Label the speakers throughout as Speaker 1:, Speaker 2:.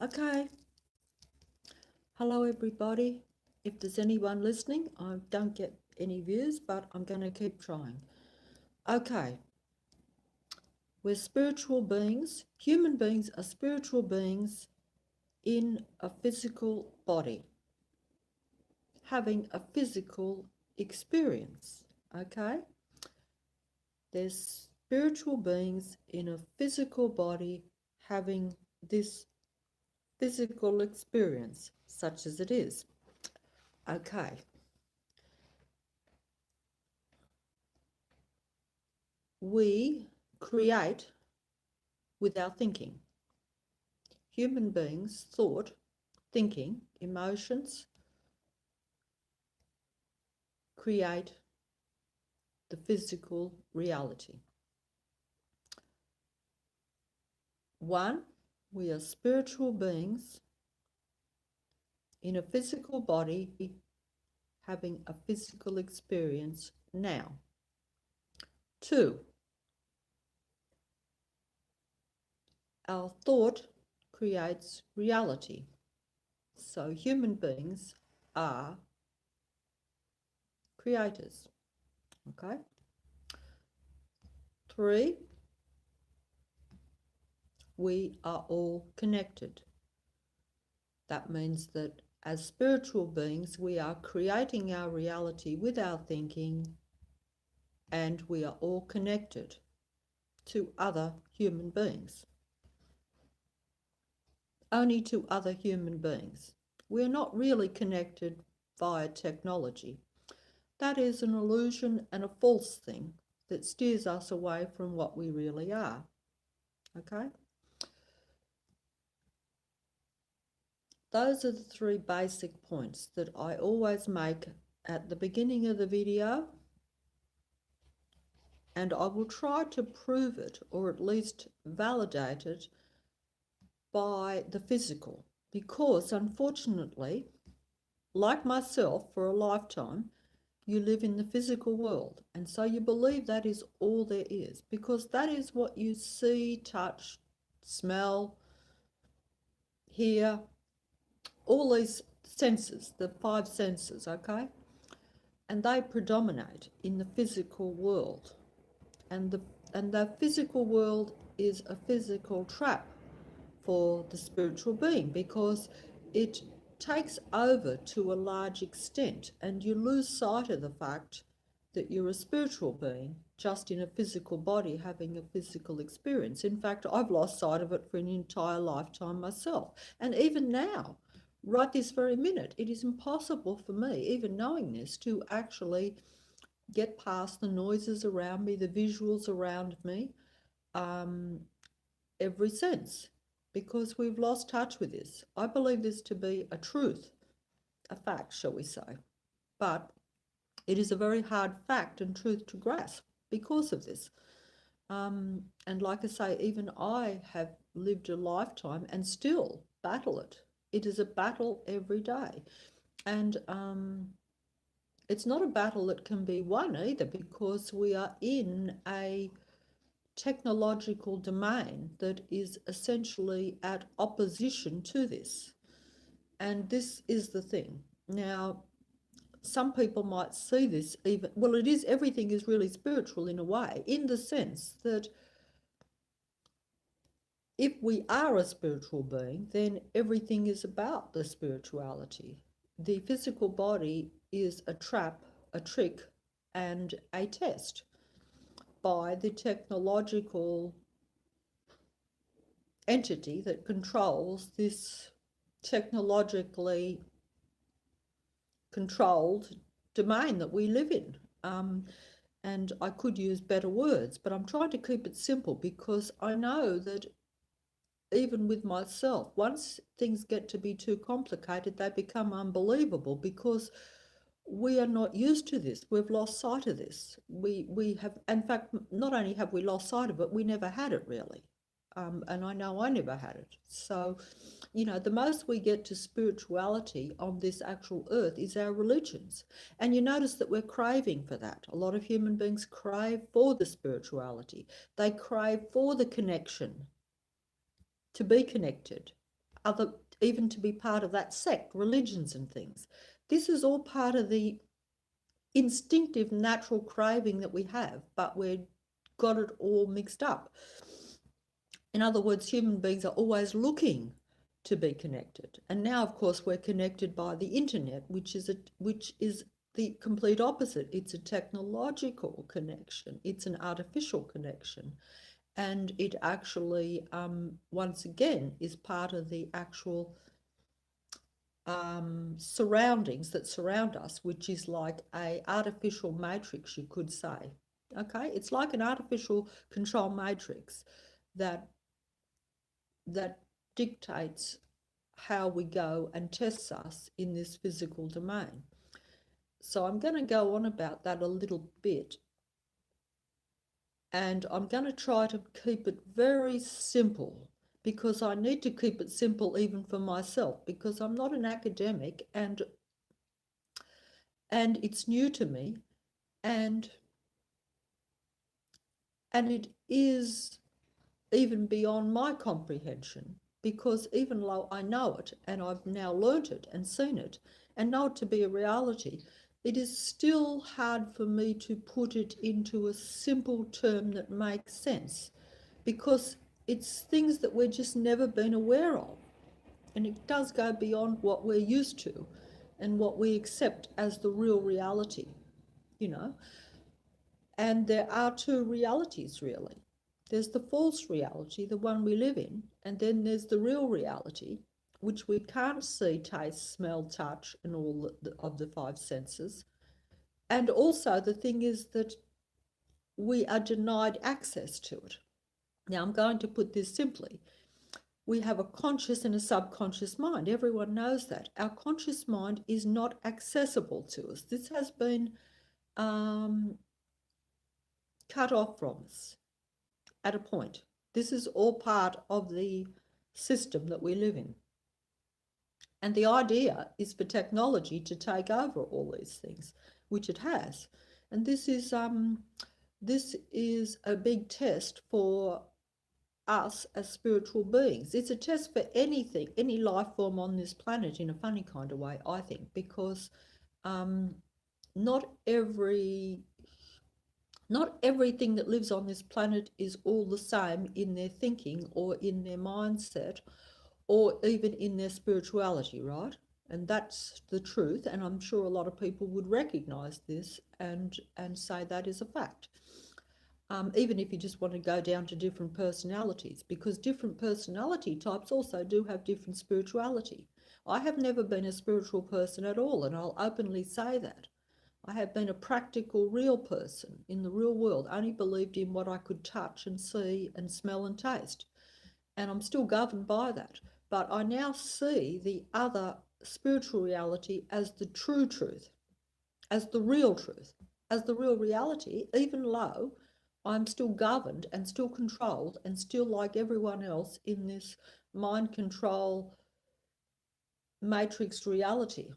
Speaker 1: Okay, hello everybody. If there's anyone listening, I don't get any views, but I'm going to keep trying. Okay, we're spiritual beings. Human beings are spiritual beings in a physical body, having a physical experience. Okay, there's spiritual beings in a physical body having this physical experience, such as it is. Okay. We create with our thinking. Human beings' thought, thinking, emotions create the physical reality. One, we are spiritual beings in a physical body having a physical experience now. Two, our thought creates reality. So human beings are creators. Okay? Three, we are all connected. That means that as spiritual beings, we are creating our reality with our thinking, and we are all connected to other human beings. Only to other human beings. We're not really connected via technology. That is an illusion and a false thing that steers us away from what we really are. Okay? Those are the three basic points that I always make at the beginning of the video, and I will try to prove it, or at least validate it, by the physical. Because unfortunately, like myself, for a lifetime, you live in the physical world, and so you believe that is all there is, because that is what you see, touch, smell, hear, all these senses, the five senses, okay? And they predominate in the physical world. And the physical world is a physical trap for the spiritual being, because it takes over to a large extent, and you lose sight of the fact that you're a spiritual being just in a physical body having a physical experience. In fact, I've lost sight of it for an entire lifetime myself. And even now, right this very minute, it is impossible for me, even knowing this, to actually get past the noises around me, the visuals around me, every sense, because we've lost touch with this. I believe this to be a truth, a fact, shall we say. But it is a very hard fact and truth to grasp because of this. And like I say, even I have lived a lifetime and still battle it. It is a battle every day. And it's not a battle that can be won either, because we are in a technological domain that is essentially at opposition to this. And this is the thing. Now, some people might see this even, well, it is, everything is really spiritual in a way, in the sense that if we are a spiritual being, then everything is about the spirituality. The physical body is a trap, a trick, and a test by the technological entity that controls this technologically controlled domain that we live in. And I could use better words, but I'm trying to keep it simple, because I know that even with myself, once things get to be too complicated, they become unbelievable, because we are not used to this. We've lost sight of this. We have, in fact, not only have we lost sight of it, we never had it really. And I know I never had it. So, the most we get to spirituality on this actual earth is our religions. And you notice that we're craving for that. A lot of human beings crave for the spirituality. They crave for the connection, to be connected. other, even to be part of that sect, religions and things. This is all part of the instinctive natural craving that we have, but we've got it all mixed up. In other words, human beings are always looking to be connected. And now, of course, we're connected by the internet, which is the complete opposite. It's a technological connection. It's an artificial connection. And it actually, once again, is part of the actual surroundings that surround us, which is like a artificial matrix, you could say. Okay, it's like an artificial control matrix that dictates how we go and tests us in this physical domain. So I'm going to go on about that a little bit, and I'm going to try to keep it very simple, because I need to keep it simple even for myself, because I'm not an academic, and it's new to me, and it is even beyond my comprehension, because even though I know it and I've now learnt it and seen it and know it to be a reality, it is still hard for me to put it into a simple term that makes sense, because it's things that we've just never been aware of. And it does go beyond what we're used to and what we accept as the real reality, you know. And there are two realities, really. There's the false reality, the one we live in, and then there's the real reality, which we can't see, taste, smell, touch, and all of the five senses. And also the thing is that we are denied access to it. Now, I'm going to put this simply. We have a conscious and a subconscious mind. Everyone knows that. Our conscious mind is not accessible to us. This has been cut off from us at a point. This is all part of the system that we live in. And the idea is for technology to take over all these things, which it has. And this is a big test for us as spiritual beings. It's a test for anything, any life form on this planet, in a funny kind of way, I think, because not everything that lives on this planet is all the same in their thinking or in their mindset or even in their spirituality, right? And that's the truth, and I'm sure a lot of people would recognize this and say that is a fact. Even if you just want to go down to different personalities, because different personality types also do have different spirituality. I have never been a spiritual person at all, and I'll openly say that. I have been a practical, real person in the real world, only believed in what I could touch and see and smell and taste. And I'm still governed by that. But I now see the other spiritual reality as the true truth, as the real truth, as the real reality, even though I'm still governed and still controlled and still like everyone else in this mind control matrix reality.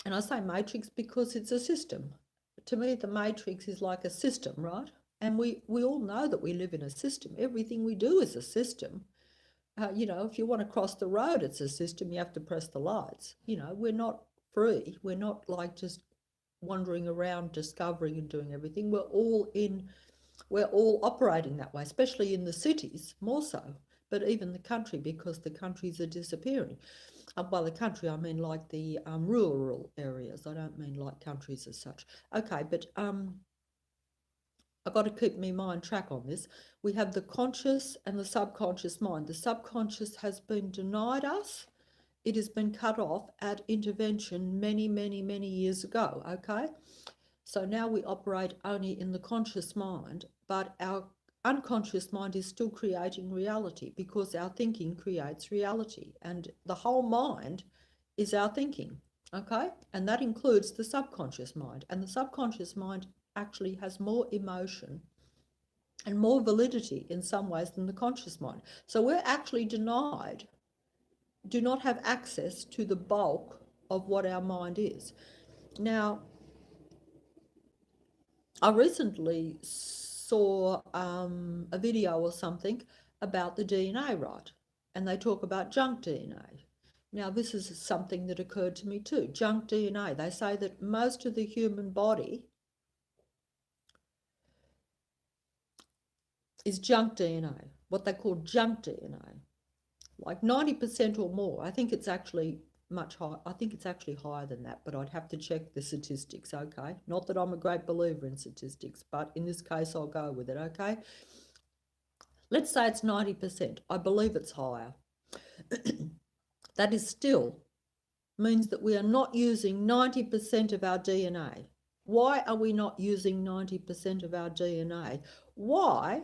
Speaker 1: And I say matrix because it's a system. To me, the matrix is like a system, right? And we all know that we live in a system. Everything we do is a system. You know, if you want to cross the road, it's a system. You have to press the lights. You know, we're not free. We're not like just wandering around discovering and doing everything. We're all operating that way, especially in the cities, more so, but even the country, because the countries are disappearing. By the country, I mean like the rural areas. I don't mean like countries as such. Okay, but I've got to keep my mind track on this. We have the conscious and the subconscious mind. The subconscious has been denied us. It has been cut off at intervention many, many, many years ago, okay? So now we operate only in the conscious mind, but our unconscious mind is still creating reality, because our thinking creates reality, and the whole mind is our thinking, okay? And that includes the subconscious mind, and the subconscious mind actually has more emotion and more validity in some ways than the conscious mind. So we're actually denied, do not have access to the bulk of what our mind is. Now, I recently saw a video or something about the DNA, right? and they talk about junk DNA. Now, this is something that occurred to me too, junk DNA. They say that most of the human body is junk DNA, what they call junk DNA, like 90% or more. I think it's actually much higher. I think it's actually higher than that, but I'd have to check the statistics, okay? Not that I'm a great believer in statistics, but in this case, I'll go with it, okay? Let's say it's 90%. I believe it's higher. That is still means that we are not using 90% of our DNA. Why are we not using 90% of our DNA? Why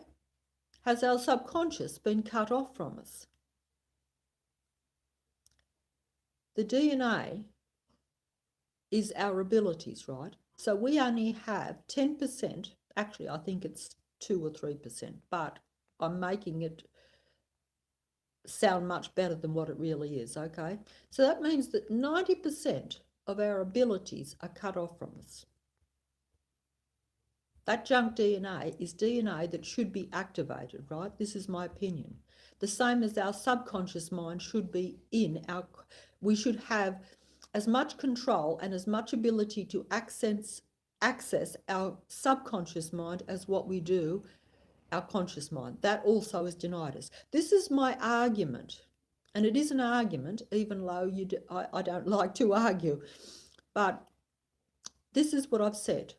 Speaker 1: has our subconscious been cut off from us? The DNA is our abilities, right? So we only have 10%, actually I think it's 2 or 3%, but I'm making it sound much better than what it really is, okay? So that means that 90% of our abilities are cut off from us. That junk DNA is DNA that should be activated, right? This is my opinion. The same as our subconscious mind should be we should have as much control and as much ability to access our subconscious mind as what we do our conscious mind. That also is denied us. This is my argument, and it is an argument, even though I don't like to argue, but this is what I've said.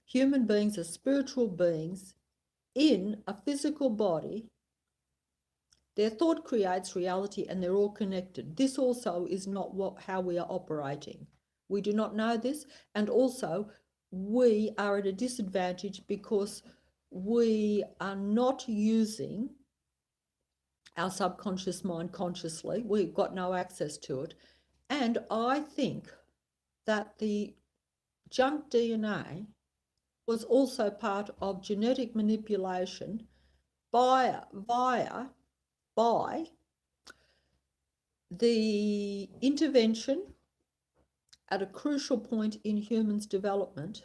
Speaker 1: Human beings are spiritual beings in a physical body. Their thought creates reality, and they're all connected. This also is not how we are operating. We do not know this, and also we are at a disadvantage because we are not using our subconscious mind consciously. We've got no access to it. And I think that the junk DNA was also part of genetic manipulation by the intervention at a crucial point in humans' development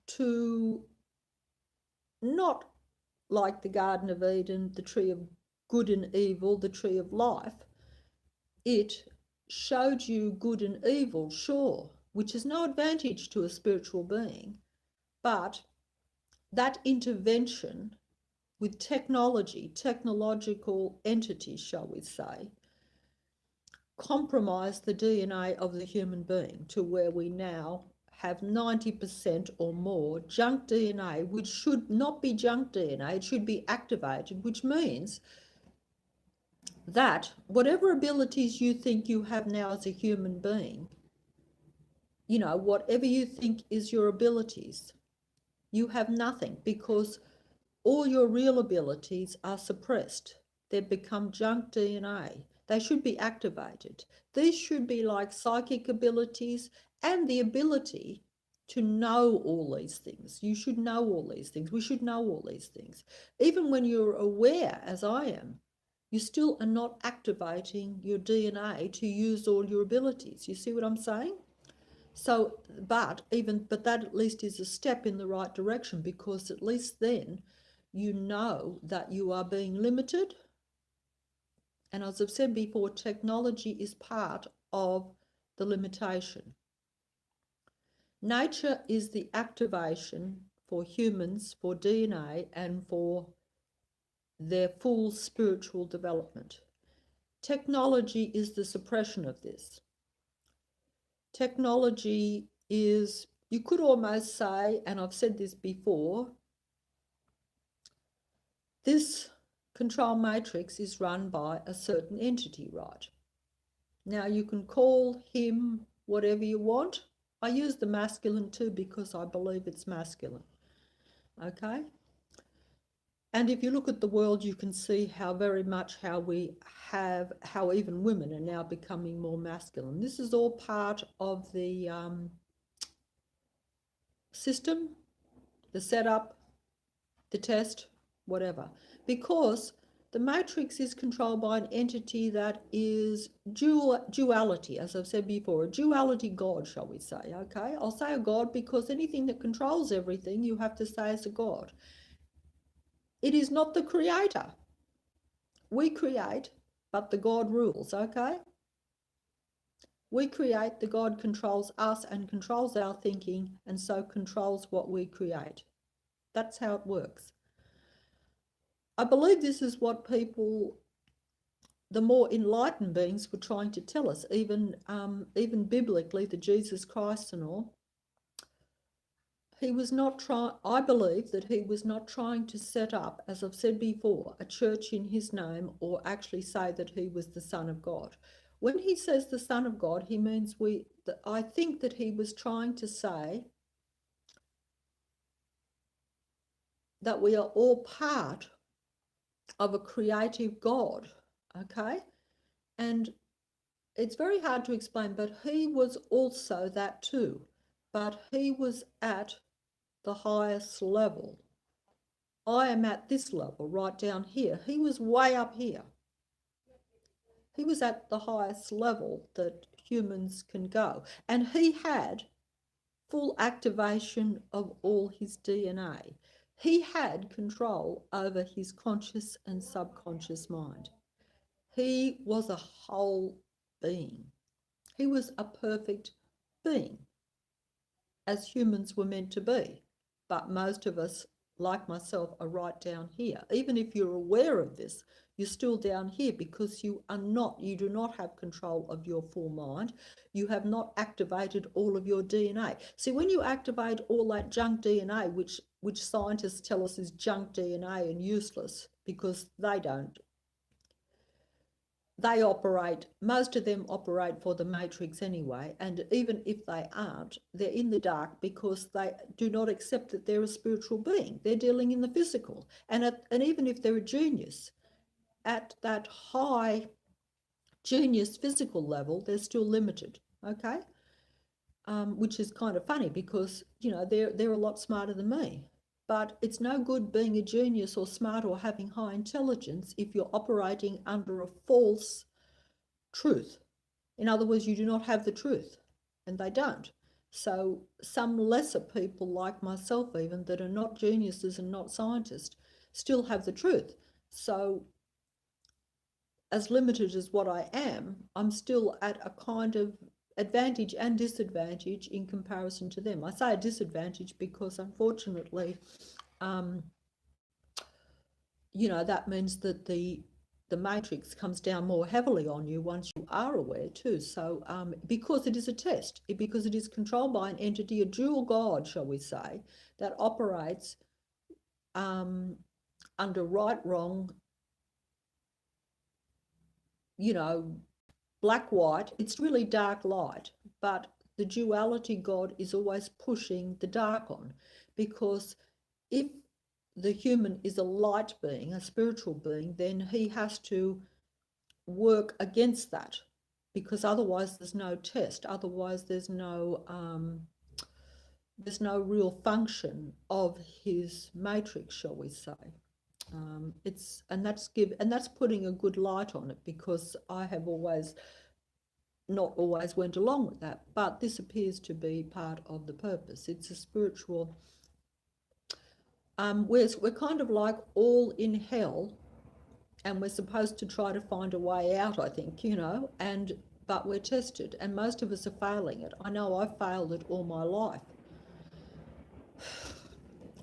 Speaker 1: to, not like the Garden of Eden, the tree of good and evil, the tree of life. It showed you good and evil, sure, which is no advantage to a spiritual being, but that intervention with technological entities, shall we say, compromised the DNA of the human being to where we now have 90% or more junk DNA, which should not be junk DNA, it should be activated, which means that whatever abilities you think you have now as a human being, whatever you think is your abilities, you have nothing, because all your real abilities are suppressed. They've become junk DNA. They should be activated. These should be like psychic abilities and the ability to know all these things. You should know all these things. We should know all these things. Even when you're aware, as I am, you still are not activating your DNA to use all your abilities. You see what I'm saying? So, but that at least is a step in the right direction, because at least then you know that you are being limited. And as I've said before, technology is part of the limitation. Nature is the activation for humans, for DNA, and for their full spiritual development. Technology is the suppression of this. Technology is, you could almost say, and I've said this before, this control matrix is run by a certain entity, right? Now you can call him whatever you want. I use the masculine too because I believe it's masculine, okay? And if you look at the world, you can see how even women are now becoming more masculine. This is all part of the system, the setup, the test, whatever. Because the matrix is controlled by an entity that is duality, as I've said before, a duality God, shall we say, okay? I'll say a God because anything that controls everything, you have to say is a God. It is not the creator. we create, but the God rules, okay? We create, the God controls us and controls our thinking, and so controls what we create. That's how it works. I believe this is what people, the more enlightened beings, were trying to tell us, even biblically, the Jesus Christ and all. He was not trying, I believe that he was not trying to set up, as I've said before, a church in his name, or actually say that he was the Son of God. When he says the Son of God, he means I think that he was trying to say that we are all part of a creative God, okay? And it's very hard to explain, but he was also that too. But he was at the highest level. I am at this level, right down here. He was way up here. He was at the highest level that humans can go. And he had full activation of all his DNA. He had control over his conscious and subconscious mind. He was a whole being. He was a perfect being, as humans were meant to be. But most of us, like myself, are right down here. Even if you're aware of this, you're still down here because you do not have control of your full mind. You have not activated all of your DNA. See, when you activate all that junk DNA, which scientists tell us is junk DNA and useless because they don't, most of them operate for the matrix anyway, and even if they aren't, they're in the dark because they do not accept that they're a spiritual being. They're dealing in the physical. And even if they're a genius, at that high genius physical level, they're still limited, okay? Which is kind of funny because, you know, they're a lot smarter than me. But it's no good being a genius or smart or having high intelligence if you're operating under a false truth. In other words, you do not have the truth, and they don't. So some lesser people like myself, even, that are not geniuses and not scientists, still have the truth. So as limited as what I am, I'm still at a kind of advantage and disadvantage in comparison to them. I say a disadvantage because unfortunately, you know, that means that the matrix comes down more heavily on you once you are aware too. So because it is a test, because it is controlled by an entity, a dual God, shall we say, that operates under right, wrong, you know, black, white. It's really dark, light, but the duality God is always pushing the dark on, because if the human is a light being, a spiritual being, then he has to work against that, because otherwise there's no test. Otherwise there's no real function of his matrix, shall we say. That's putting a good light on it, because I have not always went along with that, but this appears to be part of the purpose. It's a spiritual. We're kind of like all in hell, and we're supposed to try to find a way out, I think, you know, but we're tested, and most of us are failing it. I know I've failed it all my life,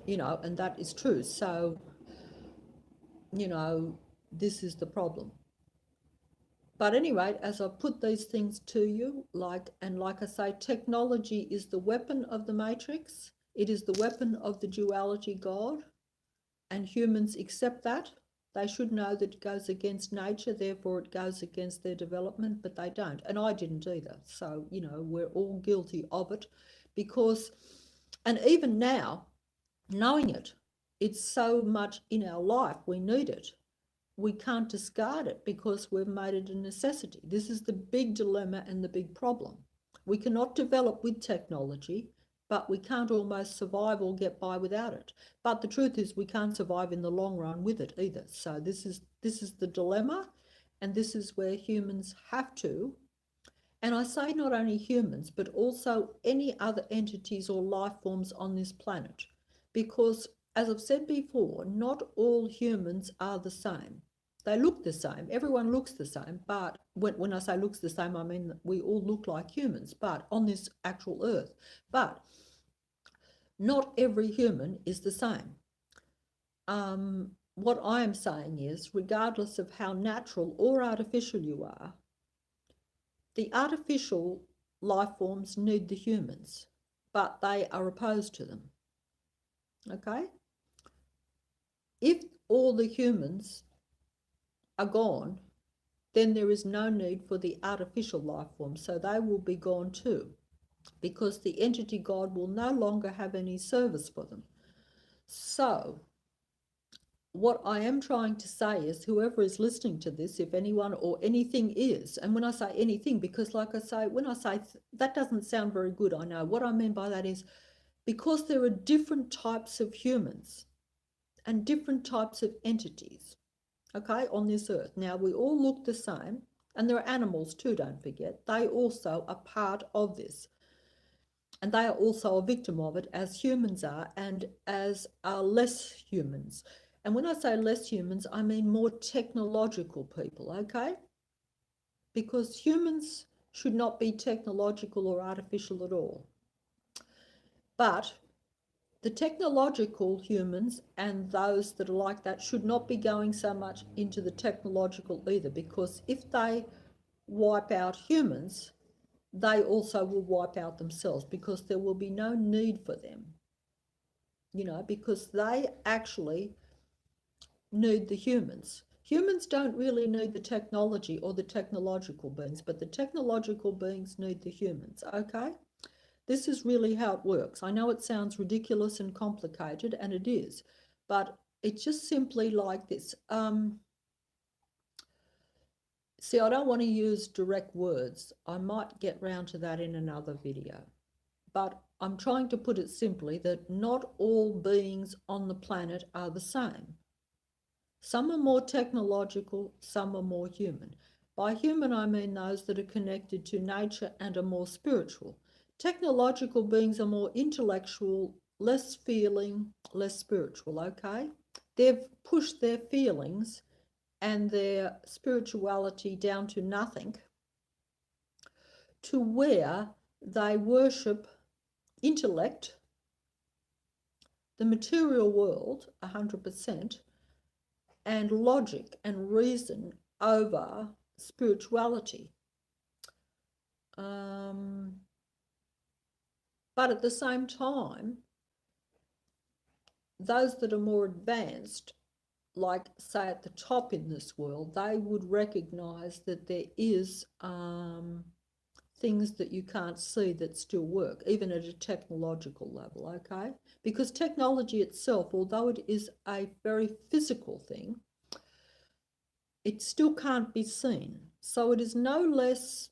Speaker 1: you know, and that is true. So, you know, this is the problem. But anyway, as I put these things to you, like I say, technology is the weapon of the matrix. It is the weapon of the duality God, and humans accept that. They should know that it goes against nature, therefore it goes against their development, but they don't. And I didn't either. So, you know, we're all guilty of it because, and even now, knowing it, it's so much in our life, we need it. We can't discard it because we've made it a necessity. This is the big dilemma and the big problem. We cannot develop with technology, but we can't almost survive or get by without it. But the truth is we can't survive in the long run with it either. So this is the dilemma, and this is where humans have to, and I say not only humans, but also any other entities or life forms on this planet, because as I've said before, not all humans are the same. They look the same. Everyone looks the same. But when I say looks the same, I mean we all look like humans, but on this actual earth. But not every human is the same. What I am saying is, regardless of how natural or artificial you are, the artificial life forms need the humans, but they are opposed to them. Okay? If all the humans are gone, then there is no need for the artificial life forms, so they will be gone too, because the entity God will no longer have any service for them. So, what I am trying to say is, whoever is listening to this, if anyone or anything is, and when I say anything, because like I say, when I say that doesn't sound very good, I know. What I mean by that is, because there are different types of humans and different types of entities, okay, on this earth. Now, we all look the same, and there are animals too, don't forget. They also are part of this. And they are also a victim of it, as humans are, and as are less humans. And when I say less humans, I mean more technological people, okay? Because humans should not be technological or artificial at all. But the technological humans and those that are like that should not be going so much into the technological either, because if they wipe out humans, they also will wipe out themselves, because there will be no need for them, you know, because they actually need the humans. Humans don't really need the technology or the technological beings, but the technological beings need the humans, okay? This is really how it works. I know it sounds ridiculous and complicated, and it is, but it's just simply like this. See, I don't want to use direct words. I might get round to that in another video. But I'm trying to put it simply that not all beings on the planet are the same. Some are more technological, some are more human. By human, I mean those that are connected to nature and are more spiritual. Technological beings are more intellectual, less feeling, less spiritual, okay? They've pushed their feelings and their spirituality down to nothing, to where they worship intellect, the material world, 100%, and logic and reason over spirituality. But at the same time, those that are more advanced, like say at the top in this world, they would recognize that there is things that you can't see that still work, even at a technological level, okay? Because technology itself, although it is a very physical thing, it still can't be seen. So it is no less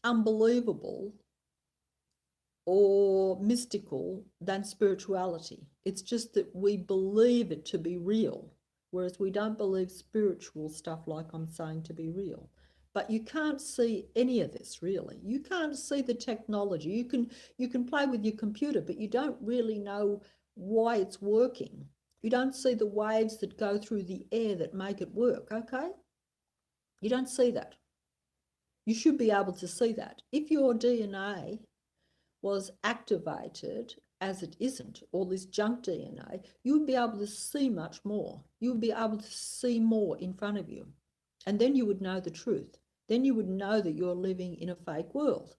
Speaker 1: unbelievable or mystical than spirituality. It's just that we believe it to be real, whereas we don't believe spiritual stuff like I'm saying to be real. But you can't see any of this, really. You can't see the technology. You can play with your computer, but you don't really know why it's working. You don't see the waves that go through the air that make it work, okay? You don't see that. You should be able to see that. If your DNA was activated, as it isn't, all this junk DNA, you would be able to see much more. You would be able to see more in front of you. And then you would know the truth. Then you would know that you're living in a fake world.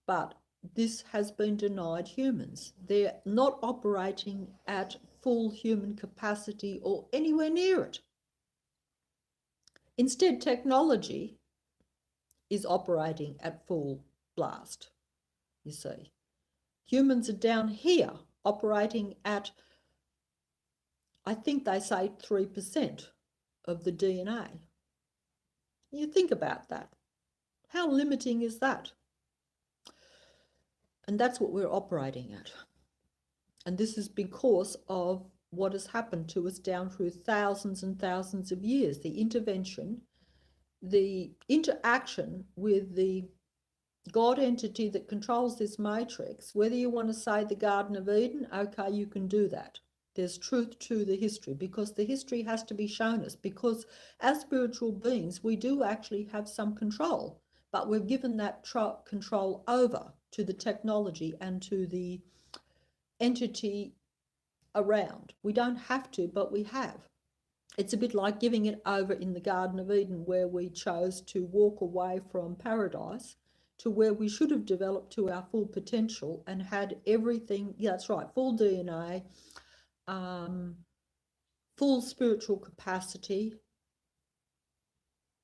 Speaker 1: But this has been denied humans. They're not operating at full human capacity or anywhere near it. Instead, technology is operating at full blast, you see. Humans are down here operating at, I think they say 3% of the DNA. You think about that. How limiting is that? And that's what we're operating at. And this is because of what has happened to us down through thousands and thousands of years. The intervention, the interaction with the God entity that controls this matrix, whether you want to say the Garden of Eden, okay, you can do that. There's truth to the history, because the history has to be shown us, because as spiritual beings, we do actually have some control, but we've given that control over to the technology and to the entity around. We don't have to, but we have. It's a bit like giving it over in the Garden of Eden, where we chose to walk away from paradise to where we should have developed to our full potential and had everything. Yeah, that's right, full DNA, full spiritual capacity,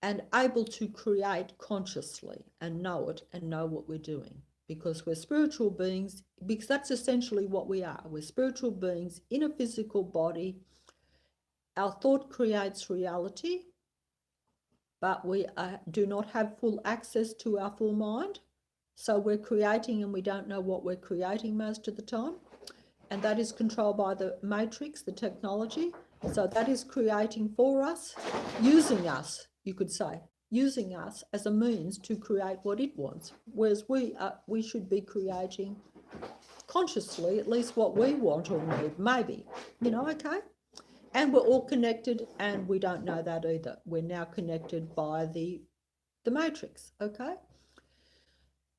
Speaker 1: and able to create consciously and know it and know what we're doing, because we're spiritual beings, because that's essentially what we are. We're spiritual beings in a physical body. Our thought creates reality, but we do not have full access to our full mind. So we're creating and we don't know what we're creating most of the time. And that is controlled by the matrix, the technology. So that is creating for us, using us, you could say, using us as a means to create what it wants. Whereas we should be creating consciously at least what we want or need, maybe, okay? And we're all connected, and we don't know that either. We're now connected by the matrix, okay?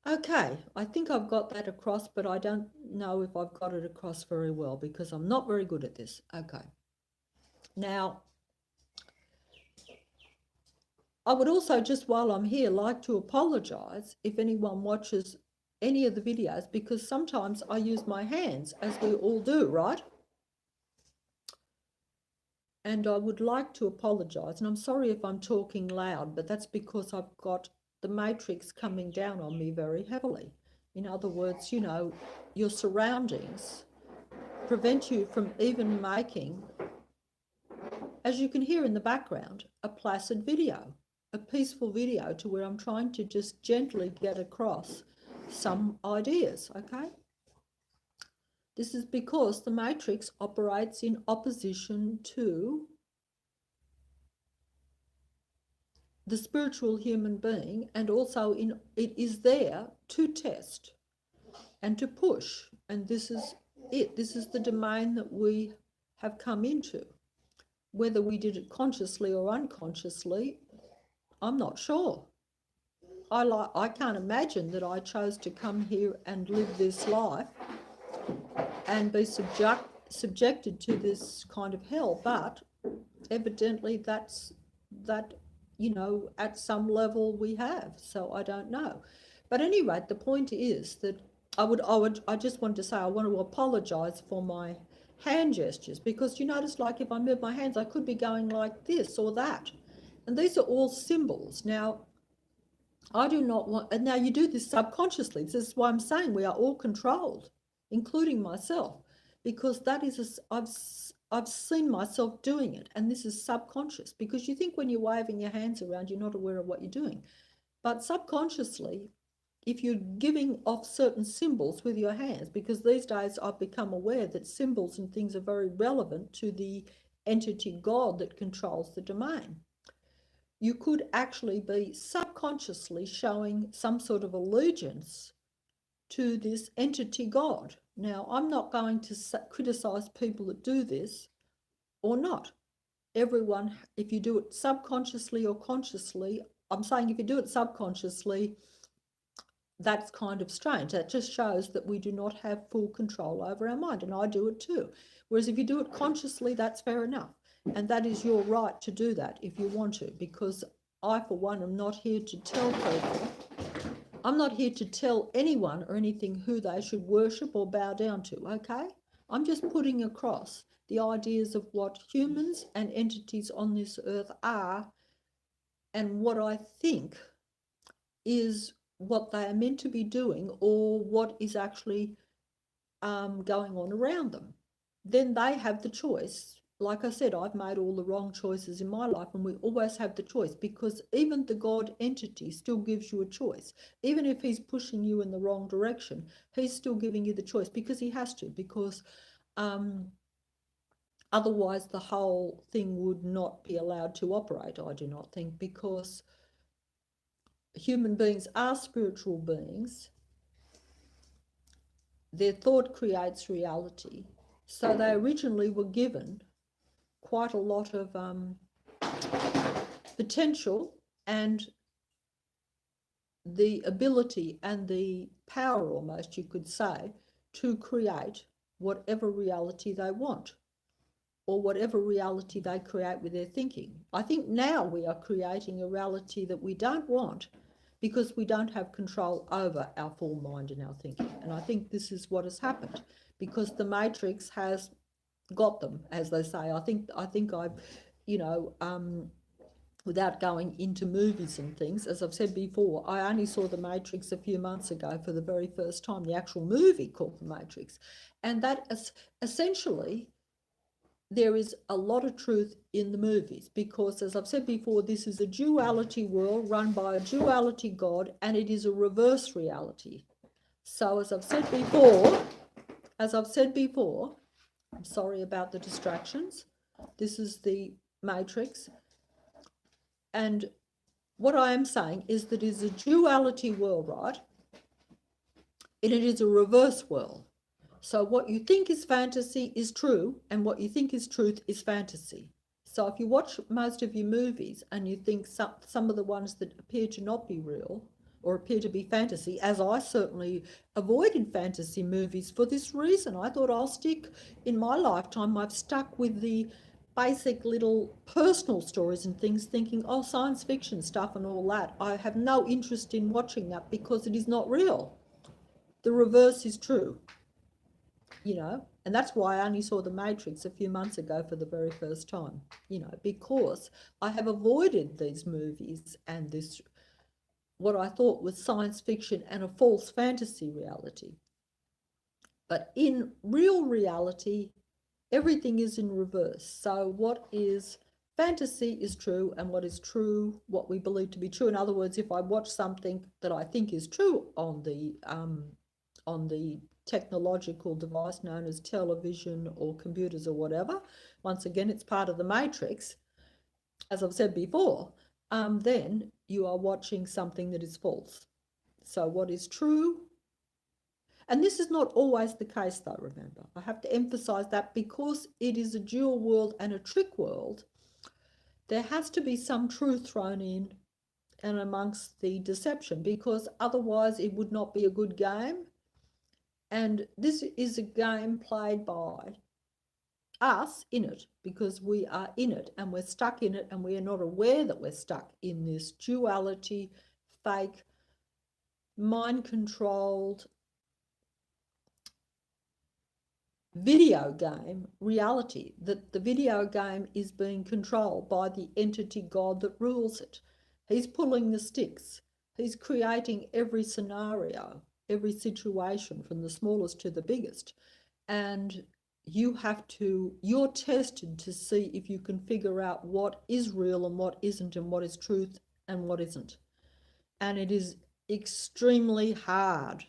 Speaker 1: Okay, I think I've got that across, but I don't know if I've got it across very well because I'm not very good at this. Okay. Now, I would also, just while I'm here, like to apologise if anyone watches any of the videos, because sometimes I use my hands, as we all do, right? And I would like to apologise, and I'm sorry if I'm talking loud, but that's because I've got the matrix coming down on me very heavily. In other words, your surroundings prevent you from even making, as you can hear in the background, a placid video, a peaceful video, to where I'm trying to just gently get across some ideas, okay? This is because the matrix operates in opposition to the spiritual human being, and also it is there to test and to push. And this is it. This is the domain that we have come into. Whether we did it consciously or unconsciously, I'm not sure. I can't imagine that I chose to come here and live this life and be subjected to this kind of hell, but evidently that at some level we have. So I don't know, but anyway, the point is that I just wanted to say I want to apologize for my hand gestures, because you notice, like, if I move my hands, I could be going like this or that, and these are all symbols. Now, I do not want, and now you do this subconsciously. This is why I'm saying we are all controlled, including myself, because that is, I've seen myself doing it, and this is subconscious, because you think when you're waving your hands around, you're not aware of what you're doing. But subconsciously, if you're giving off certain symbols with your hands, because these days I've become aware that symbols and things are very relevant to the entity God that controls the domain. You could actually be subconsciously showing some sort of allegiance to this entity God. Now, I'm not going to criticize people that do this or not. Everyone, if you do it subconsciously or consciously, I'm saying if you do it subconsciously, that's kind of strange. That just shows that we do not have full control over our mind, and I do it too. Whereas if you do it consciously, that's fair enough. And that is your right to do that if you want to, because I, for one, am not here to tell people, I'm not here to tell anyone or anything who they should worship or bow down to, okay? I'm just putting across the ideas of what humans and entities on this earth are, and what I think is what they are meant to be doing, or what is actually going on around them. Then they have the choice. Like I said, I've made all the wrong choices in my life, and we always have the choice, because even the God entity still gives you a choice. Even if he's pushing you in the wrong direction, he's still giving you the choice, because he has to, because otherwise the whole thing would not be allowed to operate, I do not think, because human beings are spiritual beings. Their thought creates reality. So they originally were given quite a lot of potential and the ability and the power, almost you could say, to create whatever reality they want, or whatever reality they create with their thinking. I think now we are creating a reality that we don't want because we don't have control over our full mind and our thinking. And I think this is what has happened because the Matrix has got them, as they say. I think I've, you know, without going into movies and things, as I've said before, I only saw The Matrix a few months ago for the very first time, the actual movie called The Matrix. And that is essentially, there is a lot of truth in the movies because, as I've said before, this is a duality world run by a duality God, and it is a reverse reality. So as I've said before, I'm sorry about the distractions. This is the Matrix. And what I am saying is that it is a duality world, right? And it is a reverse world. So what you think is fantasy is true, and what you think is truth is fantasy. So if you watch most of your movies and you think some of the ones that appear to not be real or appear to be fantasy, as I certainly avoided fantasy movies for this reason, I thought I'll stick, in my lifetime, I've stuck with the basic little personal stories and things, thinking, oh, science fiction stuff and all that. I have no interest in watching that because it is not real. The reverse is true. You know, and that's why I only saw The Matrix a few months ago for the very first time, you know, because I have avoided these movies and this, what I thought was science fiction and a false fantasy reality. But in real reality, everything is in reverse. So what is fantasy is true, and what is true, what we believe to be true. In other words, if I watch something that I think is true on the technological device known as television or computers or whatever, once again, it's part of the matrix, as I've said before, then you are watching something that is false. So what is true, and this is not always the case though, remember, I have to emphasize that because it is a dual world and a trick world, there has to be some truth thrown in and amongst the deception, because otherwise it would not be a good game. And this is a game played by us in it because we are in it and we're stuck in it, and we are not aware that we're stuck in this duality, fake, mind-controlled video game reality, that the video game is being controlled by the entity God that rules it. He's pulling the sticks. He's creating every scenario, every situation, from the smallest to the biggest. And you're tested to see if you can figure out what is real and what isn't, and what is truth and what isn't. And it is extremely hard,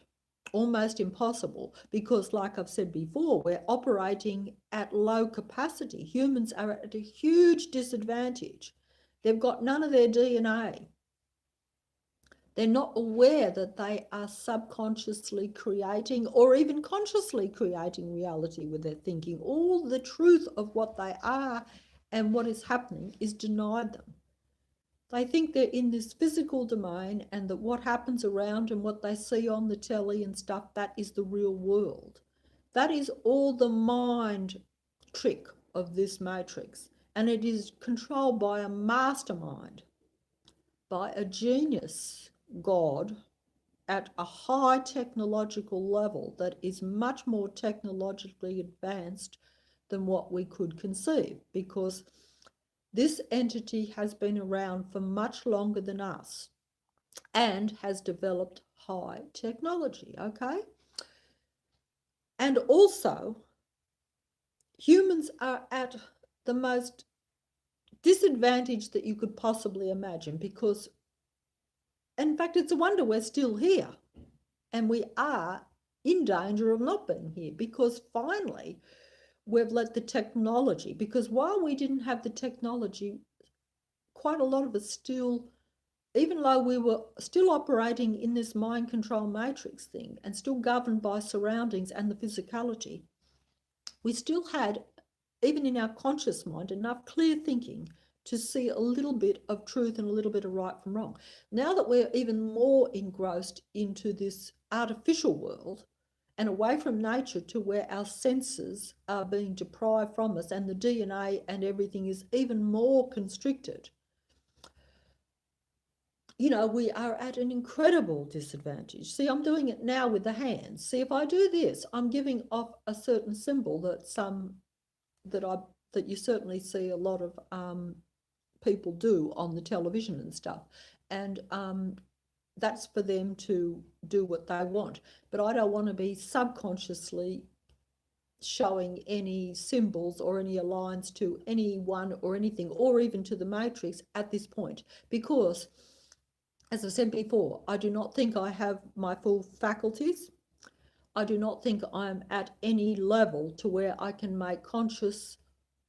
Speaker 1: almost impossible, because like I've said before, we're operating at low capacity. Humans are at a huge disadvantage. They've got none of their DNA. They're not aware that they are subconsciously creating or even consciously creating reality with their thinking. All the truth of what they are and what is happening is denied them. They think they're in this physical domain, and that what happens around and what they see on the telly and stuff, that is the real world. That is all the mind trick of this matrix. And it is controlled by a mastermind, by a genius God at a high technological level that is much more technologically advanced than what we could conceive, because this entity has been around for much longer than us and has developed high technology, okay? And also, humans are at the most disadvantage that you could possibly imagine, because in fact, it's a wonder we're still here, and we are in danger of not being here, because finally we've let the technology, because while we didn't have the technology, quite a lot of us still, even though we were still operating in this mind control matrix thing and still governed by surroundings and the physicality, we still had, even in our conscious mind, enough clear thinking to see a little bit of truth and a little bit of right from wrong. Now that we're even more engrossed into this artificial world and away from nature, to where our senses are being deprived from us and the DNA and everything is even more constricted, you know, we are at an incredible disadvantage. See, I'm doing it now with the hands. See, if I do this, I'm giving off a certain symbol that you certainly see a lot of people do on the television and stuff, and that's for them to do what they want. But I don't want to be subconsciously showing any symbols or any alliance to anyone or anything, or even to the matrix at this point, because, as I said before, I do not think I have my full faculties. I do not think I'm at any level to where I can make conscious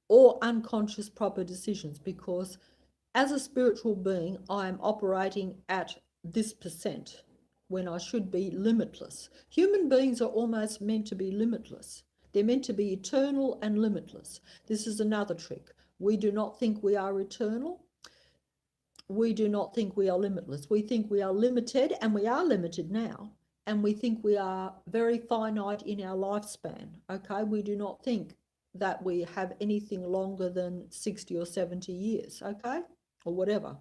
Speaker 1: or unconscious proper decisions, because as a spiritual being, I am operating at this percent when I should be limitless. Human beings are almost meant to be limitless. They're meant to be eternal and limitless. This is another trick. We do not think we are eternal. We do not think we are limitless. We think we are limited, and we are limited now. And we think we are very finite in our lifespan. Okay, we do not think that we have anything longer than 60 or 70 years, okay, or whatever.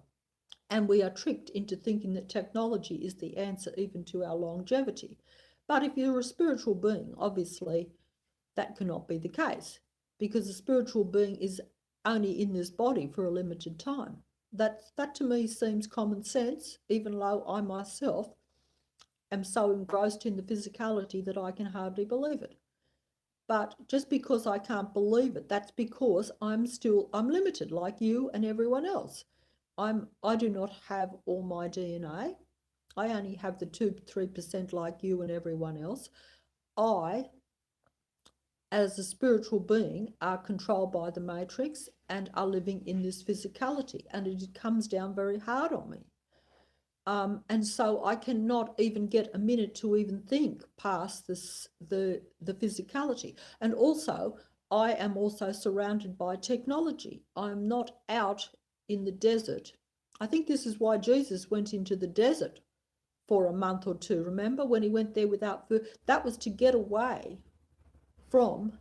Speaker 1: And we are tricked into thinking that technology is the answer even to our longevity. But if you're a spiritual being, obviously that cannot be the case, because a spiritual being is only in this body for a limited time. That to me seems common sense, even though I myself am so engrossed in the physicality that I can hardly believe it. But just because I can't believe it, that's because I'm limited, like you and everyone else. I do not have all my DNA. I only have the 2-3% like you and everyone else. I, as a spiritual being, are controlled by the matrix and are living in this physicality, and it comes down very hard on me. And so I cannot even get a minute to even think past the physicality. And also, I am also surrounded by technology. I'm not out in the desert. I think this is why Jesus went into the desert for a month or two. Remember when he went there without food? That was to get away from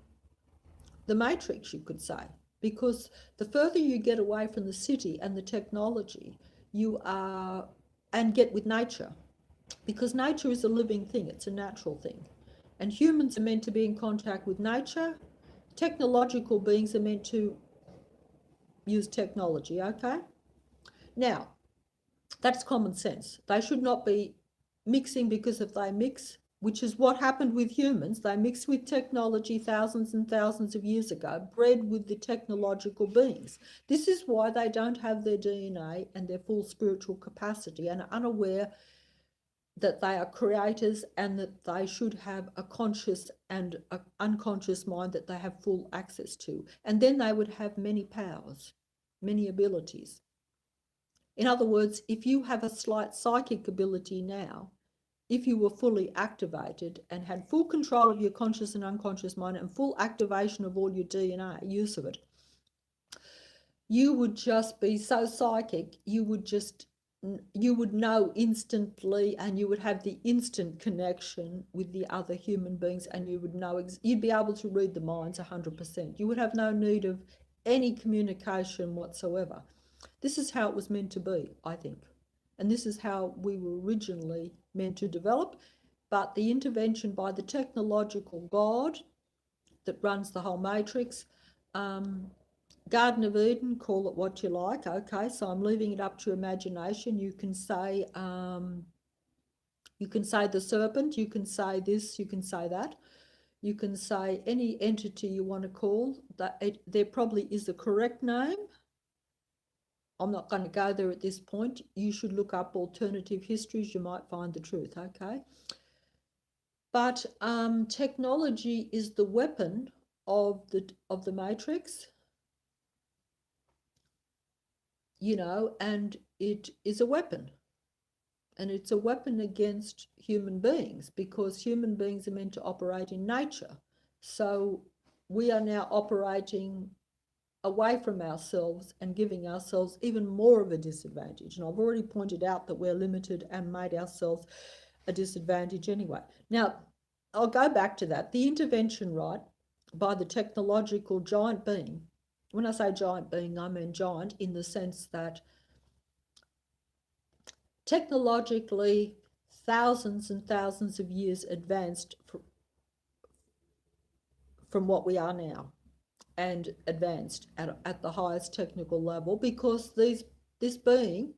Speaker 1: the matrix, you could say, because the further you get away from the city and the technology, and get with nature, because nature is a living thing, it's a natural thing. And humans are meant to be in contact with nature. Technological beings are meant to use technology, okay? Now, that's common sense. They should not be mixing, because if they mix, which is what happened with humans, they mixed with technology thousands and thousands of years ago, bred with the technological beings. This is why they don't have their DNA and their full spiritual capacity, and are unaware that they are creators and that they should have a conscious and an unconscious mind that they have full access to. And then they would have many powers, many abilities. In other words, if you have a slight psychic ability now, if you were fully activated and had full control of your conscious and unconscious mind and full activation of all your DNA, use of it, you would just be so psychic, you would know instantly, and you would have the instant connection with the other human beings, and you would know, you'd be able to read the minds 100%. You would have no need of any communication whatsoever. This is how it was meant to be, I think. And this is how we were originally meant to develop. But the intervention by the technological God that runs the whole matrix, Garden of Eden, call it what you like, okay, so I'm leaving it up to imagination. You can say the serpent, you can say this, you can say that. You can say any entity you want to call. There probably is a correct name. I'm not going to go there at this point. You should look up alternative histories. You might find the truth, okay? But technology is the weapon of the matrix, you know, and it is a weapon. And it's a weapon against human beings, because human beings are meant to operate in nature. So we are now operating away from ourselves and giving ourselves even more of a disadvantage. And I've already pointed out that we're limited and made ourselves a disadvantage anyway. Now, I'll go back to that. The intervention, right, by the technological giant being. When I say giant being, I mean giant in the sense that technologically thousands and thousands of years advanced from what we are now, and advanced at the highest technical level, because this being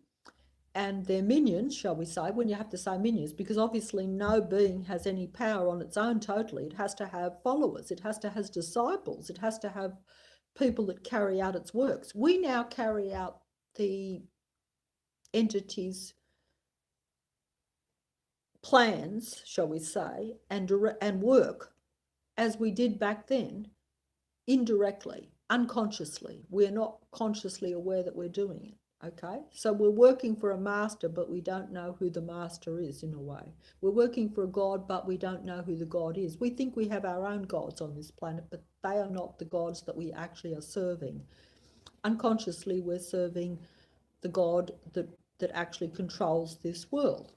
Speaker 1: and their minions, shall we say, when you have to say minions, because obviously no being has any power on its own totally. It has to have followers, it has to have disciples, it has to have people that carry out its works. We now carry out the entity's plans, shall we say, and work as we did back then, indirectly, unconsciously. We're not consciously aware that we're doing it. Okay, so we're working for a master, but we don't know who the master is in a way. We're working for a God, but we don't know who the God is. We think we have our own gods on this planet, but they are not the gods that we actually are serving. Unconsciously, we're serving the God that actually controls this world.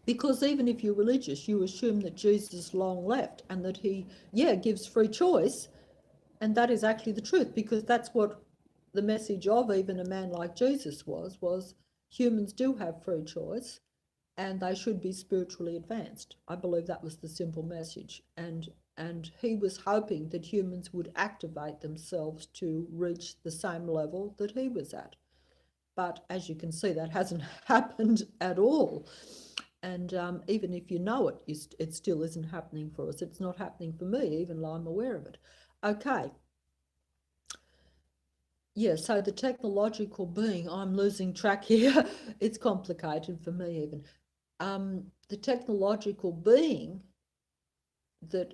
Speaker 1: Because even if you're religious, you assume that Jesus long left and that he, gives free choice. And that is actually the truth, because that's what the message of even a man like Jesus was humans do have free choice and they should be spiritually advanced. I believe that was the simple message. And he was hoping that humans would activate themselves to reach the same level that he was at. But as you can see, that hasn't happened at all. And even if you know it, it still isn't happening for us. It's not happening for me, even though I'm aware of it. Okay. Yeah, so the technological being, I'm losing track here. It's complicated for me even. The technological being that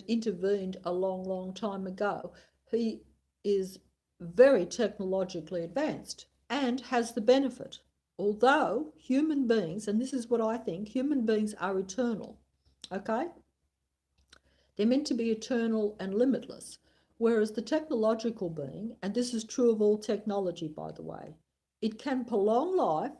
Speaker 1: intervened a long, long time ago, he is very technologically advanced and has the benefit. Although human beings, and this is what I think, human beings are eternal, okay? They're meant to be eternal and limitless. Whereas the technological being, and this is true of all technology, by the way, it can prolong life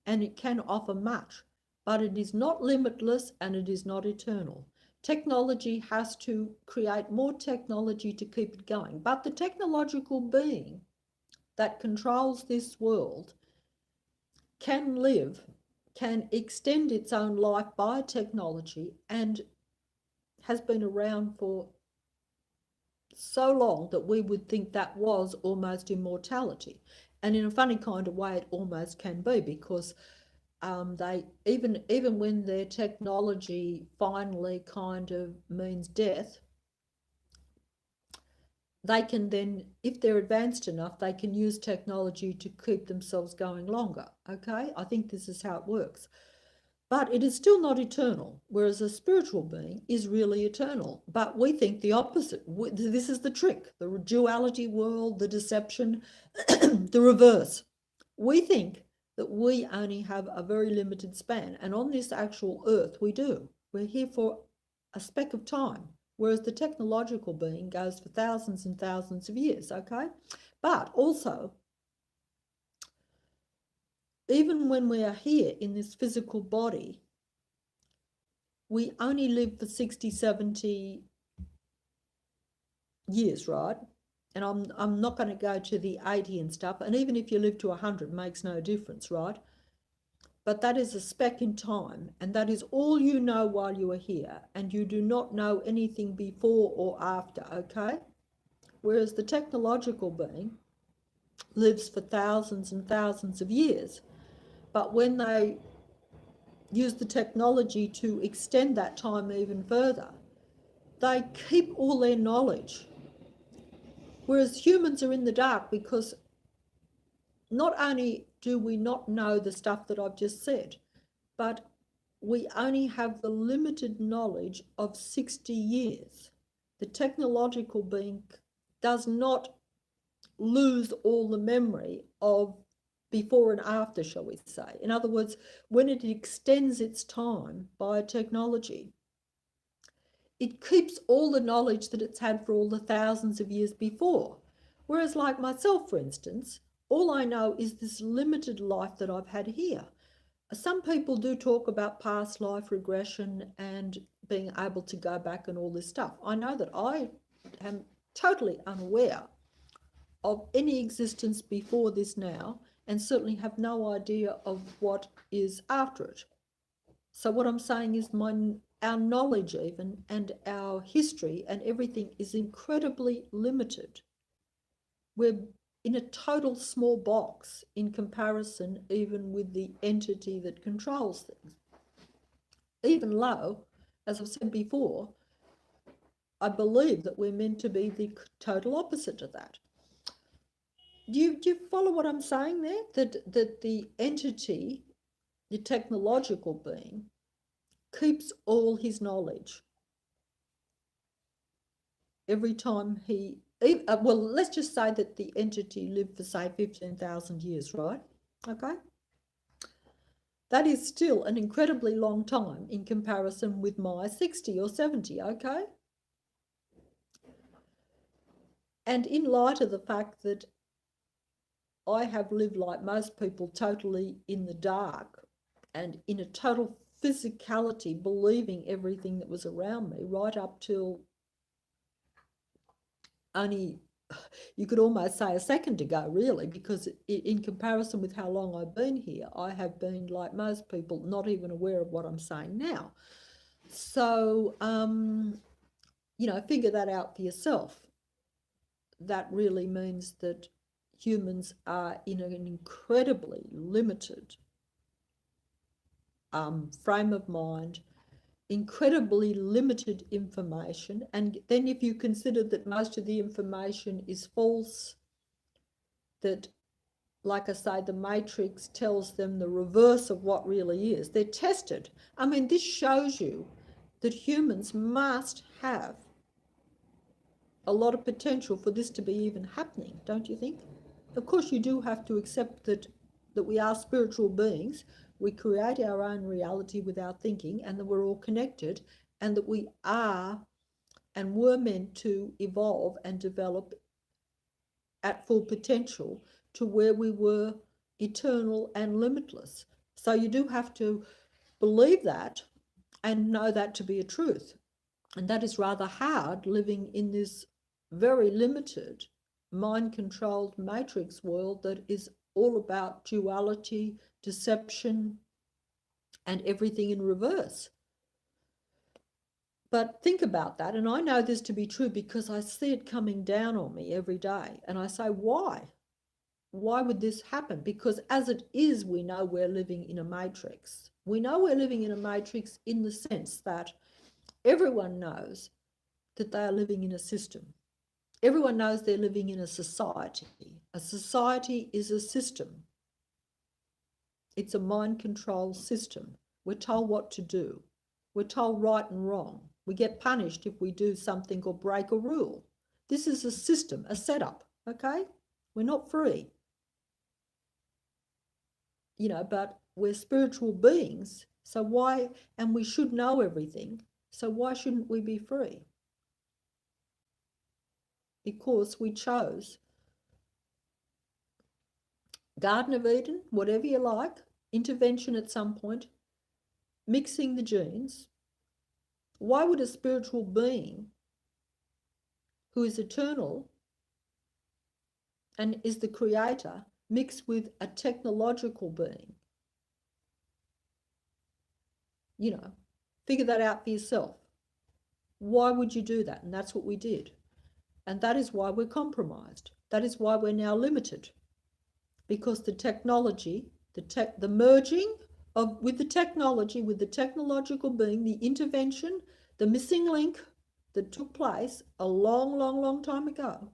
Speaker 1: and it can offer much, but it is not limitless and it is not eternal. Technology has to create more technology to keep it going. But the technological being that controls this world can extend its own life by technology, and has been around for so long that we would think that was almost immortality. And in a funny kind of way, it almost can be, because they even when their technology finally kind of means death, they can then, if they're advanced enough, they can use technology to keep themselves going longer. Okay, I think this is how it works. But it is still not eternal, whereas a spiritual being is really eternal. But we think the opposite. This is the trick, the duality world, the deception, the reverse. We think that we only have a very limited span, and on this actual earth we do. We're here for a speck of time, whereas the technological being goes for thousands and thousands of years, okay? But also, even when we are here in this physical body, we only live for 60, 70 years, right? And I'm not going to go to the 80 and stuff. And even if you live to 100, makes no difference, right? But that is a speck in time, and that is all you know while you are here, and you do not know anything before or after, okay? Whereas the technological being lives for thousands and thousands of years. But when they use the technology to extend that time even further, they keep all their knowledge. Whereas humans are in the dark, because not only do we not know the stuff that I've just said, but we only have the limited knowledge of 60 years. The technological being does not lose all the memory of before and after, shall we say. In other words, when it extends its time by technology, it keeps all the knowledge that it's had for all the thousands of years before. Whereas like myself, for instance, all I know is this limited life that I've had here. Some people do talk about past life regression and being able to go back and all this stuff. I know that I am totally unaware of any existence before this now, and certainly have no idea of what is after it. So what I'm saying is our knowledge even and our history and everything is incredibly limited. We're in a total small box in comparison even with the entity that controls things. Even low, as I've said before, I believe that we're meant to be the total opposite of that. Do you follow what I'm saying there? That the entity, the technological being, keeps all his knowledge. Every time well, let's just say that the entity lived for, say, 15,000 years, right? Okay. That is still an incredibly long time in comparison with my 60 or 70, okay? And in light of the fact that I have lived like most people totally in the dark and in a total physicality, believing everything that was around me right up till only, you could almost say a second ago, really, because in comparison with how long I've been here, I have been, like most people, not even aware of what I'm saying now. So, figure that out for yourself. That really means that humans are in an incredibly limited frame of mind, incredibly limited information. And then if you consider that most of the information is false, that, like I say, the matrix tells them the reverse of what really is. They're tested. I mean, this shows you that humans must have a lot of potential for this to be even happening, don't you think? Of course, you do have to accept that we are spiritual beings. We create our own reality with our thinking, and that we're all connected, and that we are and were meant to evolve and develop at full potential to where we were eternal and limitless. So you do have to believe that and know that to be a truth. And that is rather hard, living in this very limited, mind-controlled matrix world that is all about duality, deception, and everything in reverse. But think about that, and I know this to be true because I see it coming down on me every day, and I say, why? Why would this happen? Because as it is, we know we're living in a matrix. We know we're living in a matrix in the sense that everyone knows that they are living in a system. Everyone knows they're living in a society. A society is a system. It's a mind control system. We're told what to do. We're told right and wrong. We get punished if we do something or break a rule. This is a system, a setup, okay? We're not free. But we're spiritual beings, so why, and we should know everything, so why shouldn't we be free? Because we chose Garden of Eden, whatever you like, intervention at some point, mixing the genes. Why would a spiritual being who is eternal and is the creator mix with a technological being? Figure that out for yourself. Why would you do that? And that's what we did. And that is why we're compromised. That is why we're now limited. Because the technology, the merging with the technology, with the technological being, the intervention, the missing link that took place a long, long, long time ago,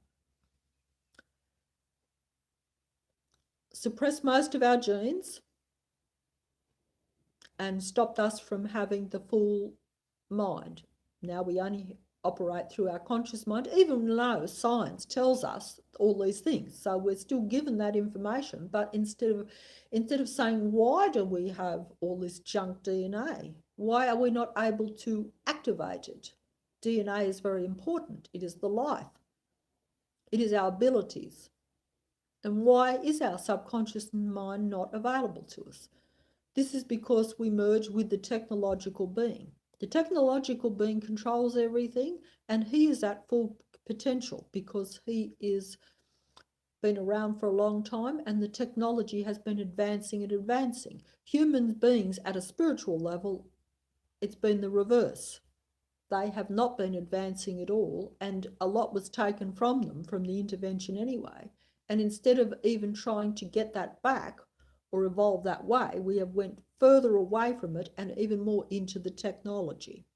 Speaker 1: suppressed most of our genes and stopped us from having the full mind. Now we only operate through our conscious mind, even though science tells us all these things. So we're still given that information, but instead of saying, why do we have all this junk DNA? Why are we not able to activate it? DNA is very important. It is the life. It is our abilities. And why is our subconscious mind not available to us? This is because we merge with the technological being. The technological being controls everything, and he is at full potential because he is been around for a long time and the technology has been advancing and advancing. Human beings at a spiritual level, it's been the reverse. They have not been advancing at all, and a lot was taken from them from the intervention anyway. And instead of even trying to get that back or evolve that way, we have went further away from it and even more into the technology.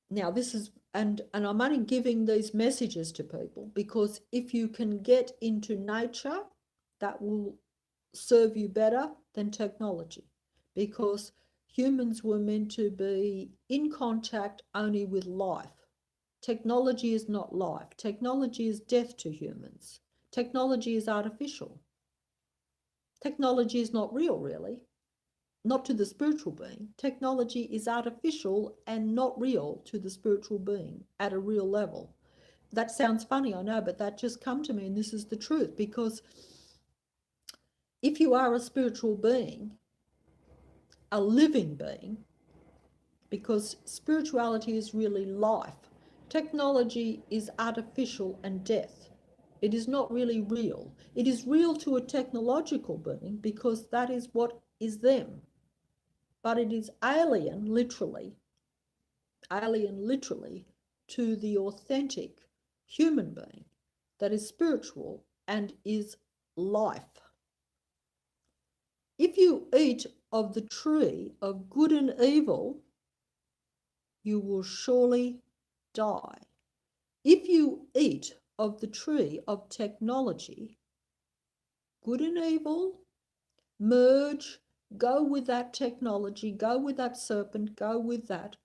Speaker 1: Now this is, and I'm only giving these messages to people because if you can get into nature, that will serve you better than technology, because humans were meant to be in contact only with life. Technology is not life. Technology is death to humans. Technology is artificial. Technology is not real, really. Not to the spiritual being. Technology is artificial and not real to the spiritual being at a real level. That sounds funny, I know, but that just come to me, and this is the truth, because if you are a spiritual being, a living being, because spirituality is really life, technology is artificial and death. It is not really real. It is real to a technological being because that is what is them. But it is alien, literally, to the authentic human being that is spiritual and is life. If you eat of the tree of good and evil, you will surely die. If you eat of the tree of technology, good and evil, merge, go with that technology, go with that serpent, go with that,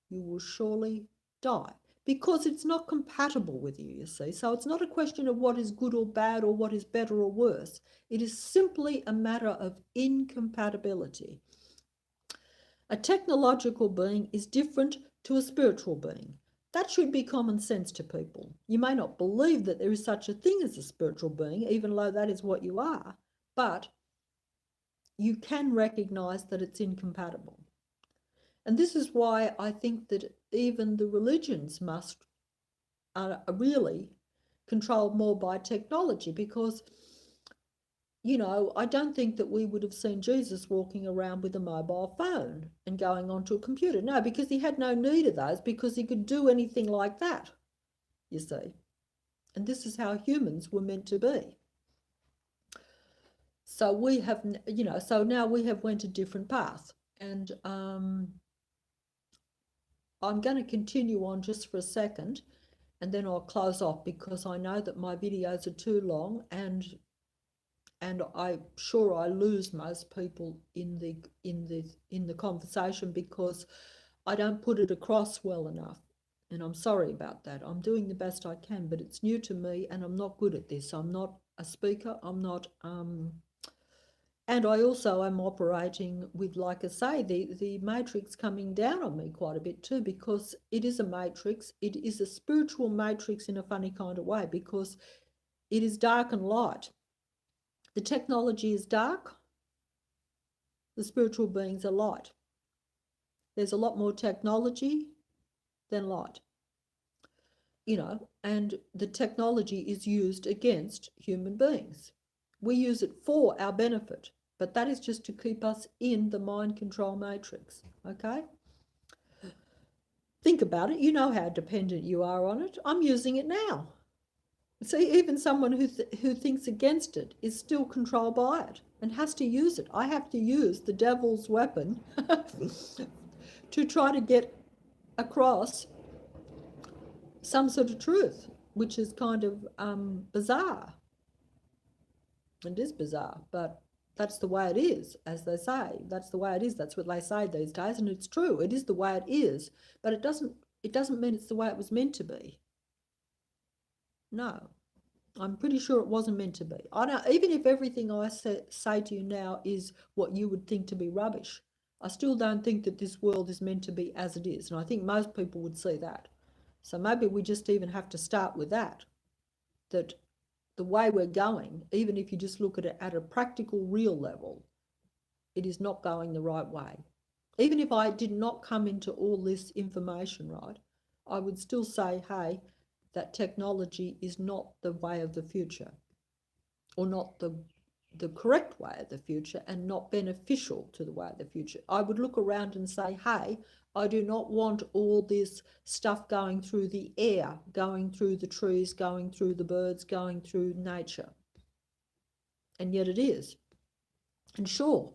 Speaker 1: you will surely die. Because it's not compatible with you, you see. So it's not a question of what is good or bad or what is better or worse. It is simply a matter of incompatibility. A technological being is different to a spiritual being. That should be common sense to people. You may not believe that there is such a thing as a spiritual being, even though that is what you are, but you can recognize that it's incompatible. And this is why I think that even the religions are really controlled more by technology, because, you know, I don't think that we would have seen Jesus walking around with a mobile phone and going onto a computer. No, because he had no need of those, because he could do anything like that, you see. And this is how humans were meant to be. So we have, you know, so now we have went a different path. And I'm going to continue on just for a second, and then I'll close off, because I know that my videos are too long, and I'm sure I lose most people in the conversation because I don't put it across well enough. And I'm sorry about that. I'm doing the best I can, but it's new to me and I'm not good at this. I'm not a speaker. I'm not and I also am operating with, like I say, the matrix coming down on me quite a bit too, because it is a matrix. It is a spiritual matrix in a funny kind of way, because it is dark and light. The technology is dark. The spiritual beings are light. There's a lot more technology than light, you know, and the technology is used against human beings. We use it for our benefit, but that is just to keep us in the mind control matrix, okay? Think about it. You know how dependent you are on it. I'm using it now. See, even someone who thinks against it is still controlled by it and has to use it. I have to use the devil's weapon to try to get across some sort of truth, which is kind of bizarre. It is bizarre, but that's the way it is, as they say. That's the way it is. That's what they say these days, and it's true. It is the way it is, but it doesn't mean it's the way it was meant to be. No, I'm pretty sure it wasn't meant to be. I don't, even if everything I say to you now is what you would think to be rubbish, I still don't think that this world is meant to be as it is. And I think most people would see that. So maybe we just even have to start with that, that the way we're going, even if you just look at it at a practical, real level, it is not going the right way. Even if I did not come into all this information, right, I would still say, hey, that technology is not the way of the future, or not the correct way of the future, and not beneficial to the way of the future. I would look around and say, hey, I do not want all this stuff going through the air, going through the trees, going through the birds, going through nature. And yet it is. And sure,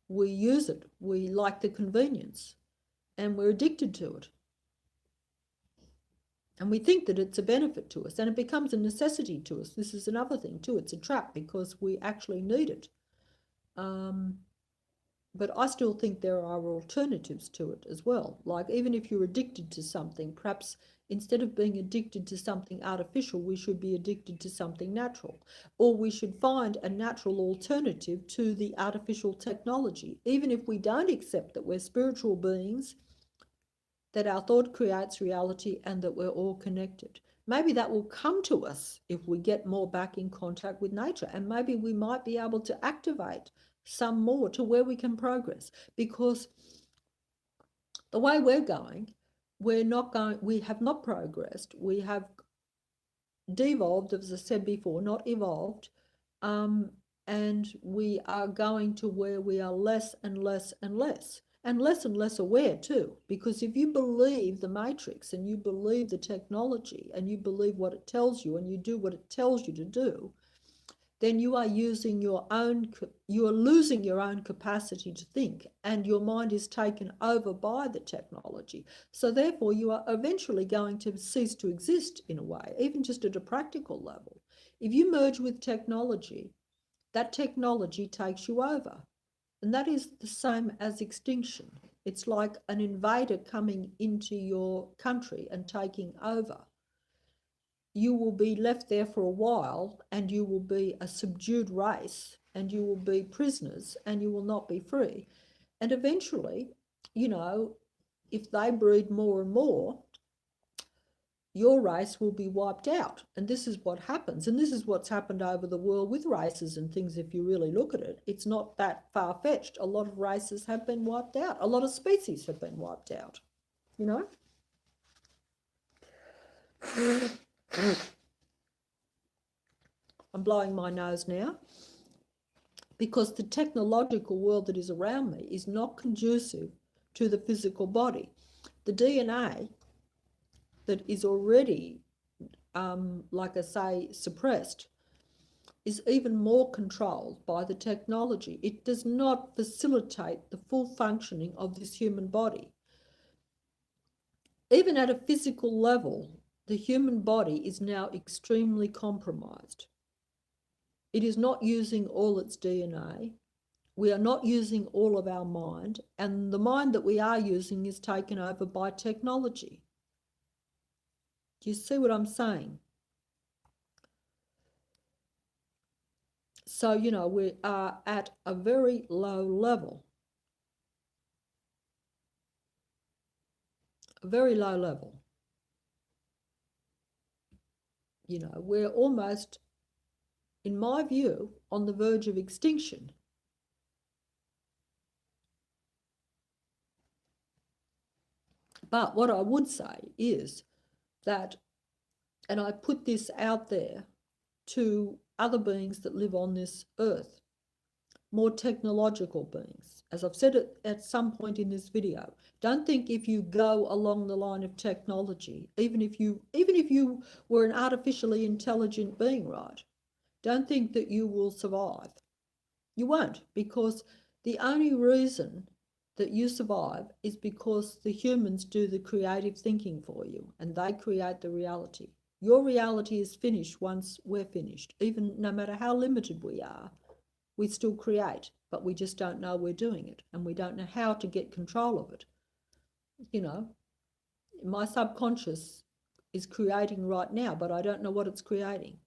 Speaker 1: we use it, we like the convenience, and we're addicted to it. And we think that it's a benefit to us, and it becomes a necessity to us. This is another thing too. It's a trap because we actually need it. But I still think there are alternatives to it as well. Like, even if you're addicted to something, perhaps instead of being addicted to something artificial, we should be addicted to something natural. Or we should find a natural alternative to the artificial technology. Even if we don't accept that we're spiritual beings, that our thought creates reality, and that we're all connected. Maybe that will come to us if we get more back in contact with nature, and maybe we might be able to activate some more to where we can progress, because the way we're going, we have not progressed. We have devolved, as I said before, not evolved, and we are going to where we are less and less and less. And less aware too, because if you believe the matrix and you believe the technology and you believe what it tells you and you do what it tells you to do, then you are losing your own capacity to think, and your mind is taken over by the technology. So therefore you are eventually going to cease to exist in a way, even just at a practical level. If you merge with technology, that technology takes you over. And that is the same as extinction. It's like an invader coming into your country and taking over. You will be left there for a while, and you will be a subdued race, and you will be prisoners, and you will not be free. And eventually, if they breed more and more, your race will be wiped out. And this is what happens. And this is what's happened over the world with races and things. If you really look at it, it's not that far-fetched. A lot of races have been wiped out. A lot of species have been wiped out, I'm blowing my nose now, because the technological world that is around me is not conducive to the physical body. The DNA that is already, like I say, suppressed, is even more controlled by the technology. It does not facilitate the full functioning of this human body. Even at a physical level, the human body is now extremely compromised. It is not using all its DNA. We are not using all of our mind, and the mind that we are using is taken over by technology. Do you see what I'm saying? So, we are at a very low level. A very low level. We're almost, in my view, on the verge of extinction. But what I would say is that, and I put this out there to other beings that live on this earth, more technological beings. As I've said it at some point in this video, don't think if you go along the line of technology, even if you were an artificially intelligent being, right, don't think that you will survive. You won't, because the only reason that you survive is because the humans do the creative thinking for you, and they create the reality. Your reality is finished once we're finished. Even no matter how limited we are, we still create, but we just don't know we're doing it, and we don't know how to get control of it. My subconscious is creating right now, but I don't know what it's creating.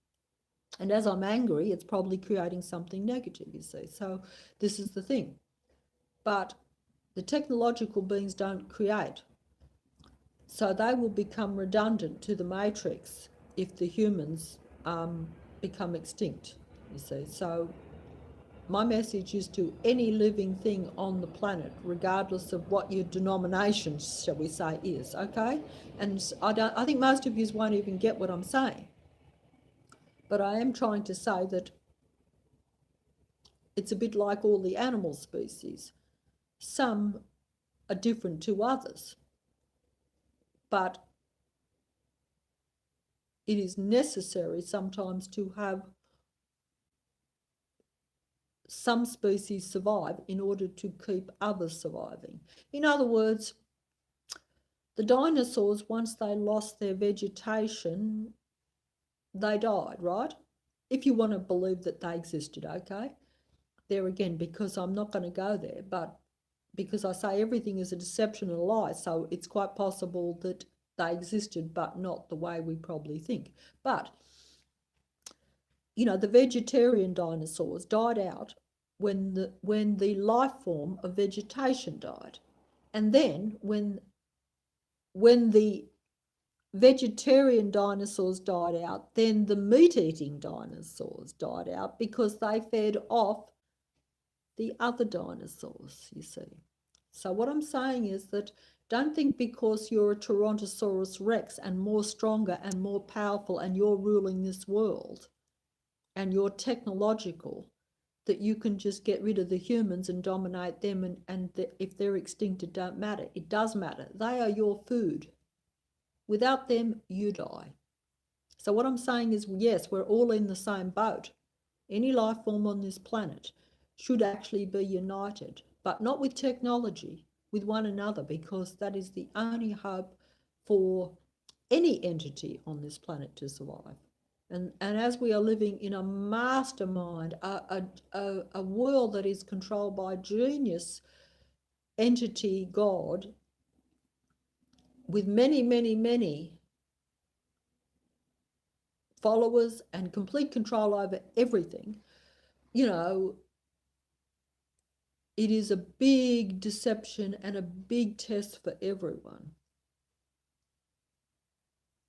Speaker 1: And as I'm angry, it's probably creating something negative, you see. So this is the thing. But The technological beings don't create. So they will become redundant to the matrix if the humans become extinct, you see. So my message is to any living thing on the planet, regardless of what your denomination, shall we say, is, okay? And I think most of you won't even get what I'm saying. But I am trying to say that it's a bit like all the animal species. Some are different to others, but it is necessary sometimes to have some species survive in order to keep others surviving. In other words, the dinosaurs, once they lost their vegetation, they died, right? If you want to believe that they existed, okay? There again, because I'm not going to go there, but because I say everything is a deception and a lie, so it's quite possible that they existed, but not the way we probably think. But, you know, the vegetarian dinosaurs died out when the life form of vegetation died. And then when the vegetarian dinosaurs died out, then the meat-eating dinosaurs died out because they fed off the other dinosaurs, you see. So what I'm saying is that don't think because you're a Tyrannosaurus Rex and more stronger and more powerful and you're ruling this world and you're technological that you can just get rid of the humans and dominate them, and if they're extinct, it don't matter. It does matter. They are your food. Without them, you die. So what I'm saying is, yes, we're all in the same boat. Any life form on this planet should actually be united, but not with technology, with one another, because that is the only hope for any entity on this planet to survive. And as we are living in a mastermind, a world that is controlled by genius entity God, with many, many, many followers and complete control over everything, you know, it is a big deception and a big test for everyone.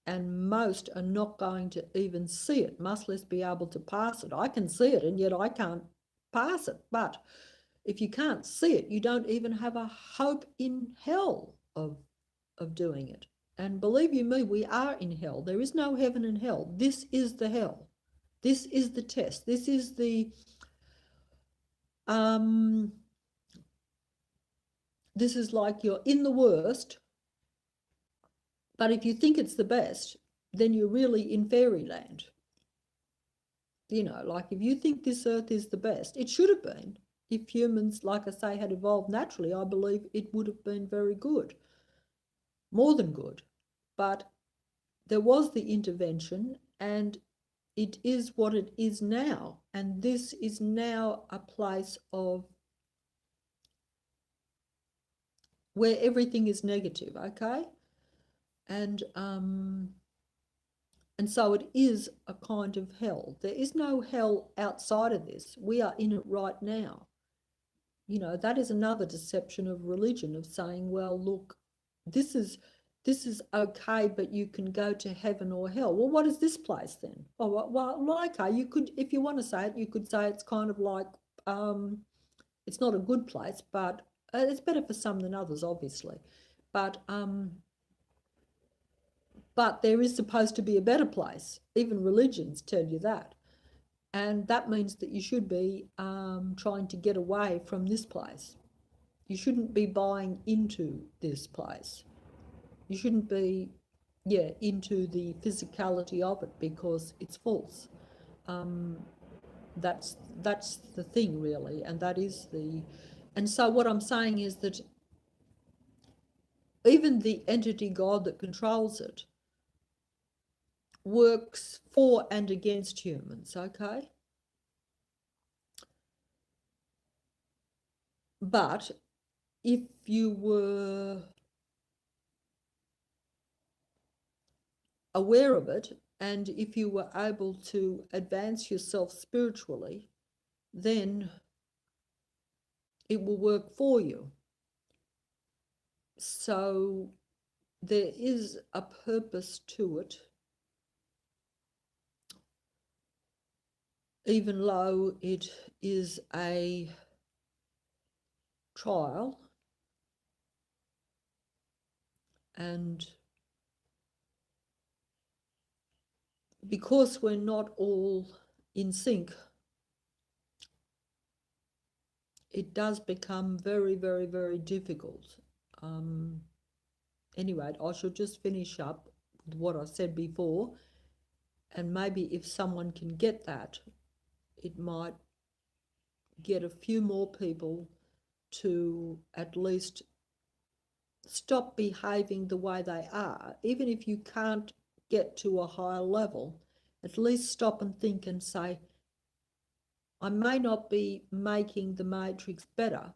Speaker 1: And most are not going to even see it, much less be able to pass it. I can see it, and yet I can't pass it. But if you can't see it, you don't even have a hope in hell of doing it. And believe you me, we are in hell. There is no heaven and hell. This is the hell. This is the test. This is the this is like you're in the worst, but if you think it's the best, then you're really in fairyland. You know, like if you think this earth is the best, it should have been. If humans, like I say, had evolved naturally, I believe it would have been very good, more than good. But there was the intervention, and it is what it is now. And this is now a place of where everything is negative, okay? And so it is a kind of hell. There is no hell outside of this. We are in it right now. You know, that is another deception of religion, of saying, well, look, this is okay, but you can go to heaven or hell. Well, what is this place then? Oh, well, okay, you could, if you want to say it, you could say it's kind of like, it's not a good place, but it's better for some than others, obviously. But there is supposed to be a better place. Even religions tell you that. And that means that you should be trying to get away from this place. You shouldn't be buying into this place. You shouldn't be, into the physicality of it, because it's false. That's the thing, really, and that is the... And so what I'm saying is that even the entity God that controls it works for and against humans, okay? But if you were aware of it, and if you were able to advance yourself spiritually, then it will work for you. So there is a purpose to it, even though it is a trial, and because we're not all in sync, it does become very, very, very difficult. Anyway, I should just finish up with what I said before, and maybe if someone can get that, it might get a few more people to at least stop behaving the way they are. Even if you can't get to a higher level, at least stop and think and say, I may not be making the matrix better,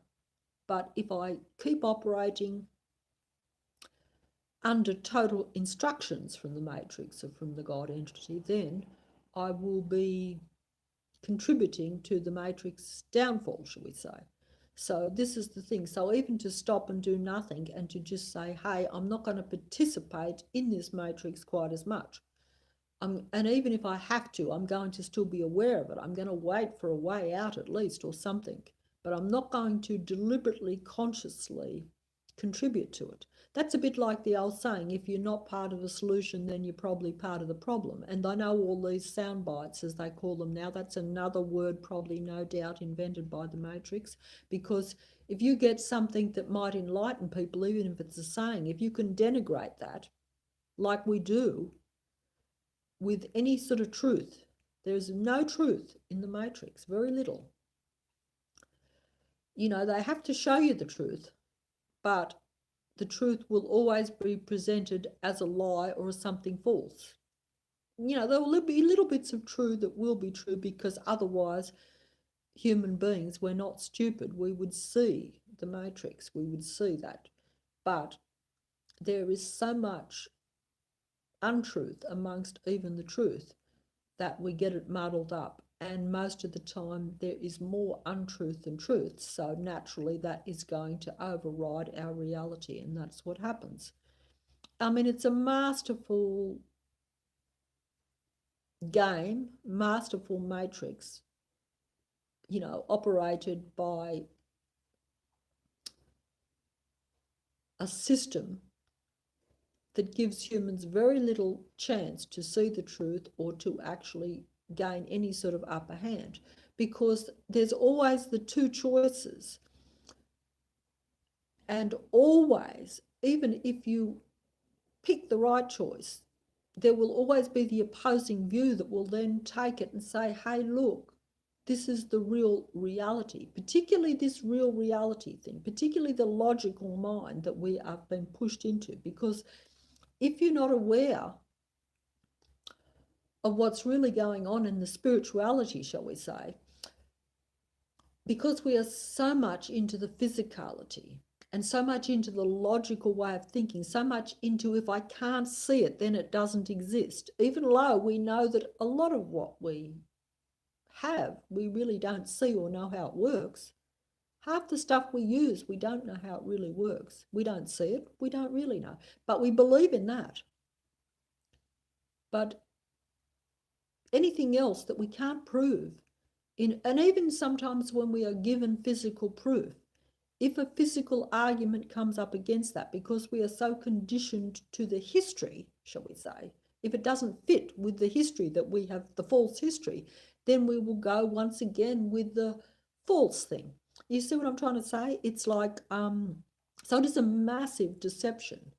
Speaker 1: but if I keep operating under total instructions from the matrix or from the God entity, then I will be contributing to the matrix downfall, shall we say. So this is the thing. So even to stop and do nothing and to just say, hey, I'm not going to participate in this matrix quite as much. And even if I have to, I'm going to still be aware of it. I'm going to wait for a way out at least or something. But I'm not going to deliberately, consciously contribute to it. That's a bit like the old saying, if you're not part of the solution, then you're probably part of the problem. And I know all these sound bites, as they call them now, that's another word probably no doubt invented by the Matrix, because if you get something that might enlighten people, even if it's a saying, if you can denigrate that, like we do with any sort of truth, there's no truth in the Matrix, very little. You know, they have to show you the truth, but the truth will always be presented as a lie or as something false. You know, there will be little bits of truth that will be true, because otherwise human beings, we're not stupid. We would see the Matrix, we would see that. But there is so much untruth amongst even the truth that we get it muddled up. And most of the time there is more untruth than truth. So naturally that is going to override our reality, and that's what happens. I mean, it's a masterful game, masterful matrix, you know, operated by a system that gives humans very little chance to see the truth or to actually gain any sort of upper hand, because there's always the two choices. And always, even if you pick the right choice, there will always be the opposing view that will then take it and say, hey, look, this is the real reality, particularly this real reality thing, particularly the logical mind that we have been pushed into. Because if you're not aware of what's really going on in the spirituality, shall we say, because we are so much into the physicality and so much into the logical way of thinking, so much into if I can't see it, then it doesn't exist. Even though we know that a lot of what we have, we really don't see or know how it works. Half the stuff we use, we don't know how it really works. We don't see it, we don't really know. But we believe in that. But anything else that we can't prove, and even sometimes when we are given physical proof, if a physical argument comes up against that, because we are so conditioned to the history, shall we say, if it doesn't fit with the history that we have, the false history, then we will go once again with the false thing. You see what I'm trying to say? It's like, so it is a massive deception.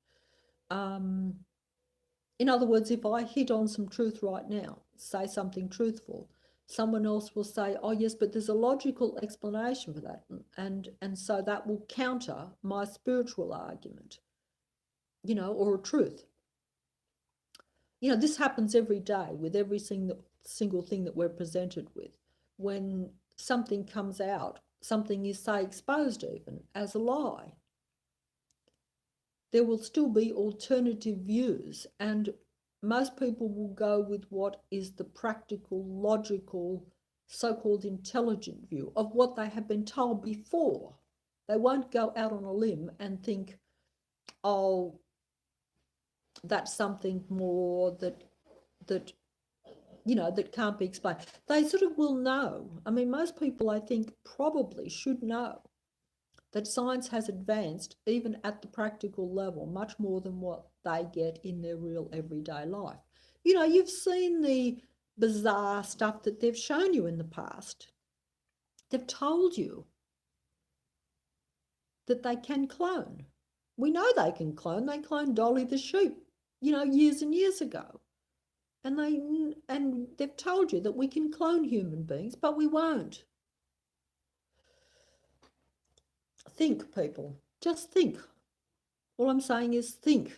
Speaker 1: In other words, if I hit on some truth right now, say something truthful, someone else will say, oh yes, but there's a logical explanation for that. And so that will counter my spiritual argument, you know, or a truth. You know, this happens every day with every single thing that we're presented with. When something comes out, something is, say, exposed even as a lie, there will still be alternative views, and most people will go with what is the practical, logical, so-called intelligent view of what they have been told before. They won't go out on a limb and think, oh, that's something more that that can't be explained. They sort of will know. I mean, most people, I think, probably should know that science has advanced even at the practical level much more than what they get in their real everyday life. You've seen the bizarre stuff that they've shown you in the past. They've told you that they can clone. We know they can clone. They cloned Dolly the sheep, years and years ago. And they've told you that we can clone human beings, but we won't. Think, people. Just think. All I'm saying is think.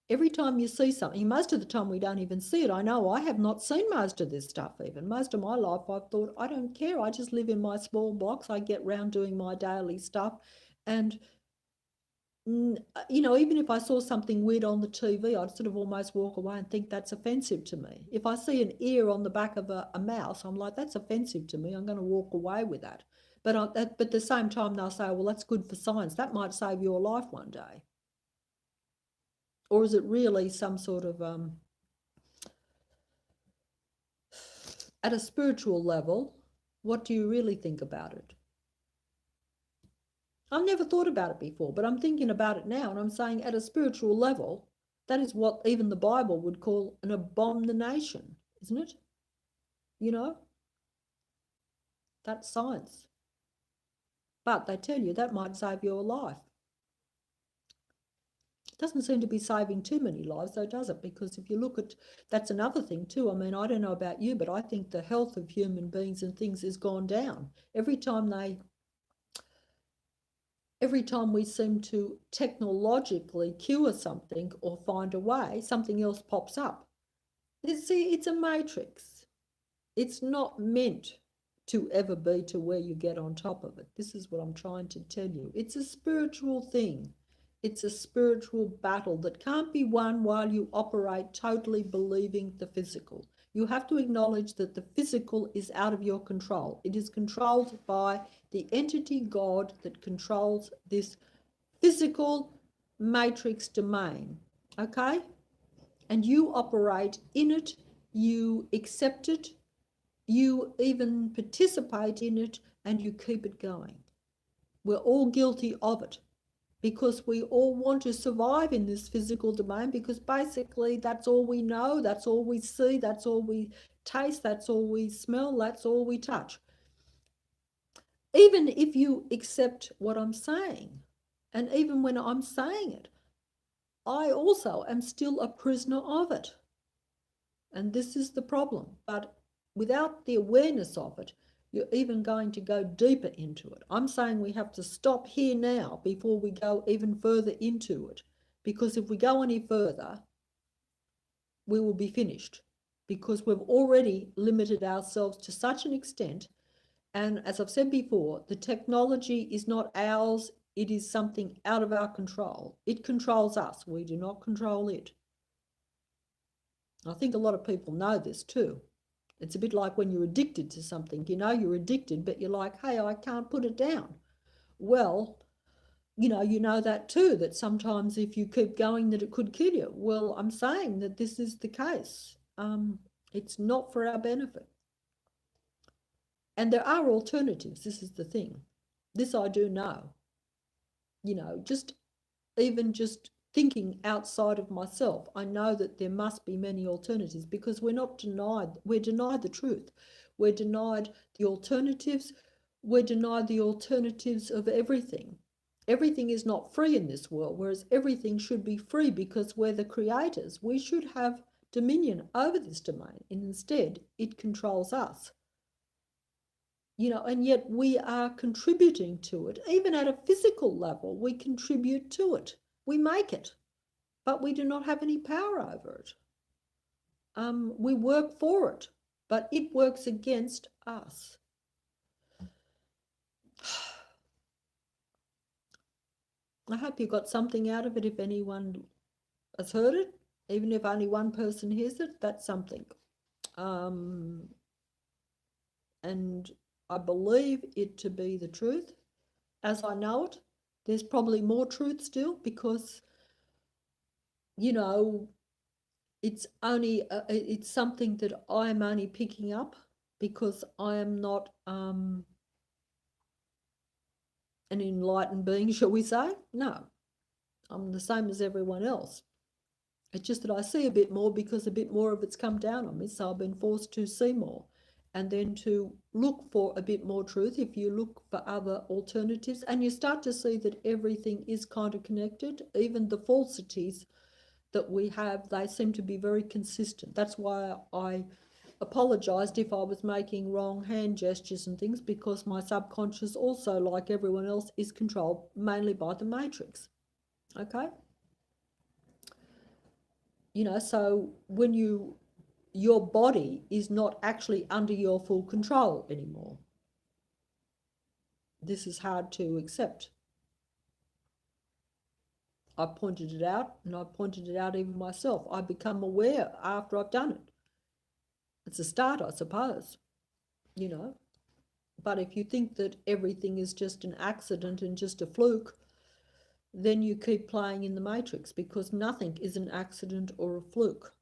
Speaker 1: Every time you see something, most of the time we don't even see it. I know I have not seen most of this stuff even. Most of my life I've thought, I don't care. I just live in my small box. I get round doing my daily stuff. And even if I saw something weird on the TV, I'd sort of almost walk away and think that's offensive to me. If I see an ear on the back of a mouse, I'm like, that's offensive to me. I'm going to walk away with that. But at the same time, they'll say, well, that's good for science. That might save your life one day. Or is it really some sort of, at a spiritual level, what do you really think about it? I've never thought about it before, but I'm thinking about it now, and I'm saying at a spiritual level, that is what even the Bible would call an abomination, isn't it? That's science. But they tell you that might save your life. It doesn't seem to be saving too many lives, though, does it? Because if you look at, that's another thing too. I mean, I don't know about you, but I think the health of human beings and things has gone down. Every time we seem to technologically cure something or find a way, something else pops up. See, it's a matrix. It's not meant to ever be to where you get on top of it. This is what I'm trying to tell you. It's a spiritual thing. It's a spiritual battle that can't be won while you operate totally believing the physical. You have to acknowledge that the physical is out of your control. It is controlled by the entity God that controls this physical matrix domain, okay? And you operate in it, you accept it, you even participate in it, and you keep it going. We're all guilty of it because we all want to survive in this physical domain, because basically that's all we know, that's all we see, that's all we taste, that's all we smell, that's all we touch. Even if you accept what I'm saying, and even when I'm saying it, I also am still a prisoner of it. And this is the problem. But without the awareness of it, you're even going to go deeper into it. I'm saying we have to stop here now before we go even further into it. Because if we go any further, we will be finished. Because we've already limited ourselves to such an extent. And as I've said before, the technology is not ours. It is something out of our control. It controls us. We do not control it. I think a lot of people know this too. It's a bit like when you're addicted to something. You're addicted, but you're like, hey, I can't put it down. Well, you know that too, that sometimes if you keep going that it could kill you. Well, I'm saying that this is the case. It's not for our benefit. And there are alternatives. This is the thing. This I do know. Just thinking outside of myself, I know that there must be many alternatives, because we're denied the truth. We're denied the alternatives. We're denied the alternatives of everything. Everything is not free in this world, whereas everything should be free because we're the creators. We should have dominion over this domain, and instead it controls us. And yet we are contributing to it. Even at a physical level, we contribute to it. We make it, but we do not have any power over it. We work for it, but it works against us. I hope you got something out of it. If anyone has heard it, even if only one person hears it, that's something. And I believe it to be the truth as I know it. There's probably more truth still because, you know, it's only, it's something that I'm only picking up because I am not an enlightened being, shall we say? No, I'm the same as everyone else. It's just that I see a bit more because a bit more of it's come down on me, so I've been forced to see more and then to look for a bit more truth. If you look for other alternatives and you start to see that everything is kind of connected, even the falsities that we have, they seem to be very consistent. That's why I apologised if I was making wrong hand gestures and things, because my subconscious also, like everyone else, is controlled mainly by the matrix. Okay? You know, so when your body is not actually under your full control anymore. This is hard to accept. I pointed it out, and I pointed it out even myself. I become aware after I've done it. It's a start, I suppose, you know. But if you think that everything is just an accident and just a fluke, then you keep playing in the matrix, because nothing is an accident or a fluke.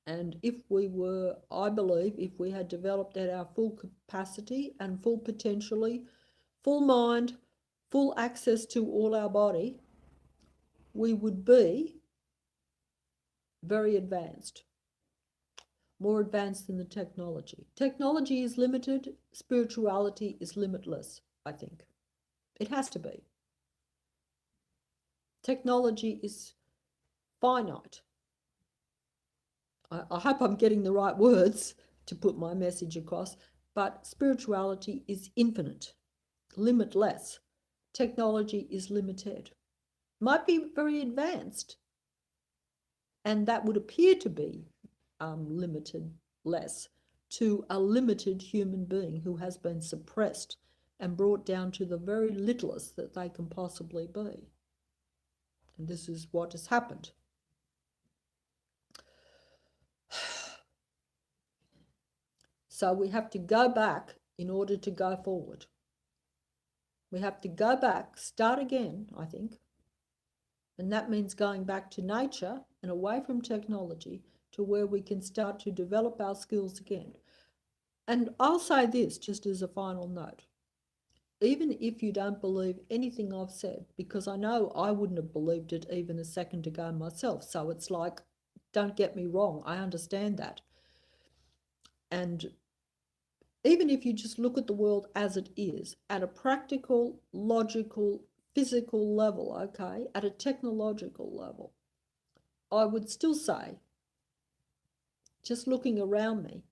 Speaker 1: And if we were, I believe, if we had developed at our full capacity and full potentially, full mind, full access to all our body, we would be very advanced, more advanced than the technology. Technology is limited, spirituality is limitless, I think. It has to be. Technology is finite. I hope I'm getting the right words to put my message across, but spirituality is infinite, limitless. Technology is limited. Might be very advanced, and that would appear to be limited less to a limited human being who has been suppressed and brought down to the very littlest that they can possibly be. And this is what has happened. So we have to go back in order to go forward. We have to go back, start again, I think. And that means going back to nature and away from technology to where we can start to develop our skills again. And I'll say this just as a final note. Even if you don't believe anything I've said, because I know I wouldn't have believed it even a second ago myself. So it's like, don't get me wrong, I understand that. And even if you just look at the world as it is, at a practical, logical, physical level, okay, at a technological level, I would still say, just looking around me,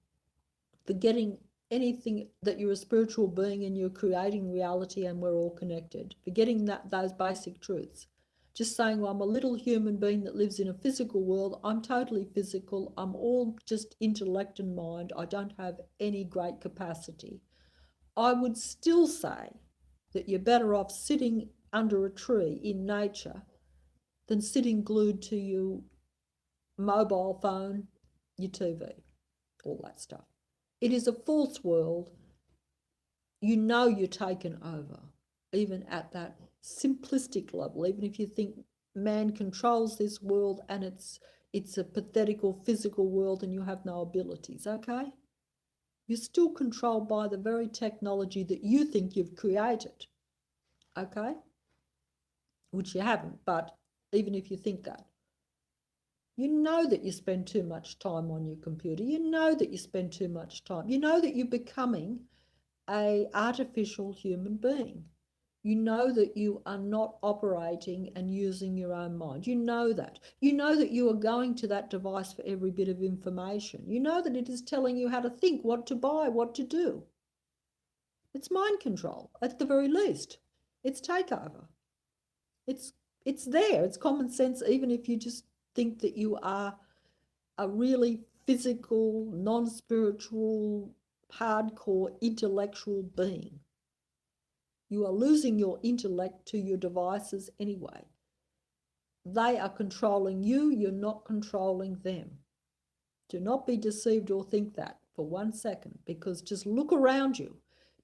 Speaker 1: forgetting anything that you're a spiritual being and you're creating reality and we're all connected, forgetting those basic truths, just saying, well, I'm a little human being that lives in a physical world. I'm totally physical. I'm all just intellect and mind. I don't have any great capacity. I would still say that you're better off sitting under a tree in nature than sitting glued to your mobile phone, your TV, all that stuff. It is a false world. You know you're taken over, even at that simplistic level, even if you think man controls this world and it's a pathetical physical world and you have no abilities, okay? You're still controlled by the very technology that you think you've created, okay? Which you haven't, but even if you think that. You know that you spend too much time on your computer. You know that you spend too much time. You know that you're becoming an artificial human being. You know that you are not operating and using your own mind. You know that. You know that you are going to that device for every bit of information. You know that it is telling you how to think, what to buy, what to do. It's mind control, at the very least. It's takeover. It's there. It's common sense, even if you just think that you are a really physical, non-spiritual, hardcore intellectual being. You are losing your intellect to your devices anyway. They are controlling you, you're not controlling them. Do not be deceived or think that for 1 second, because just look around you.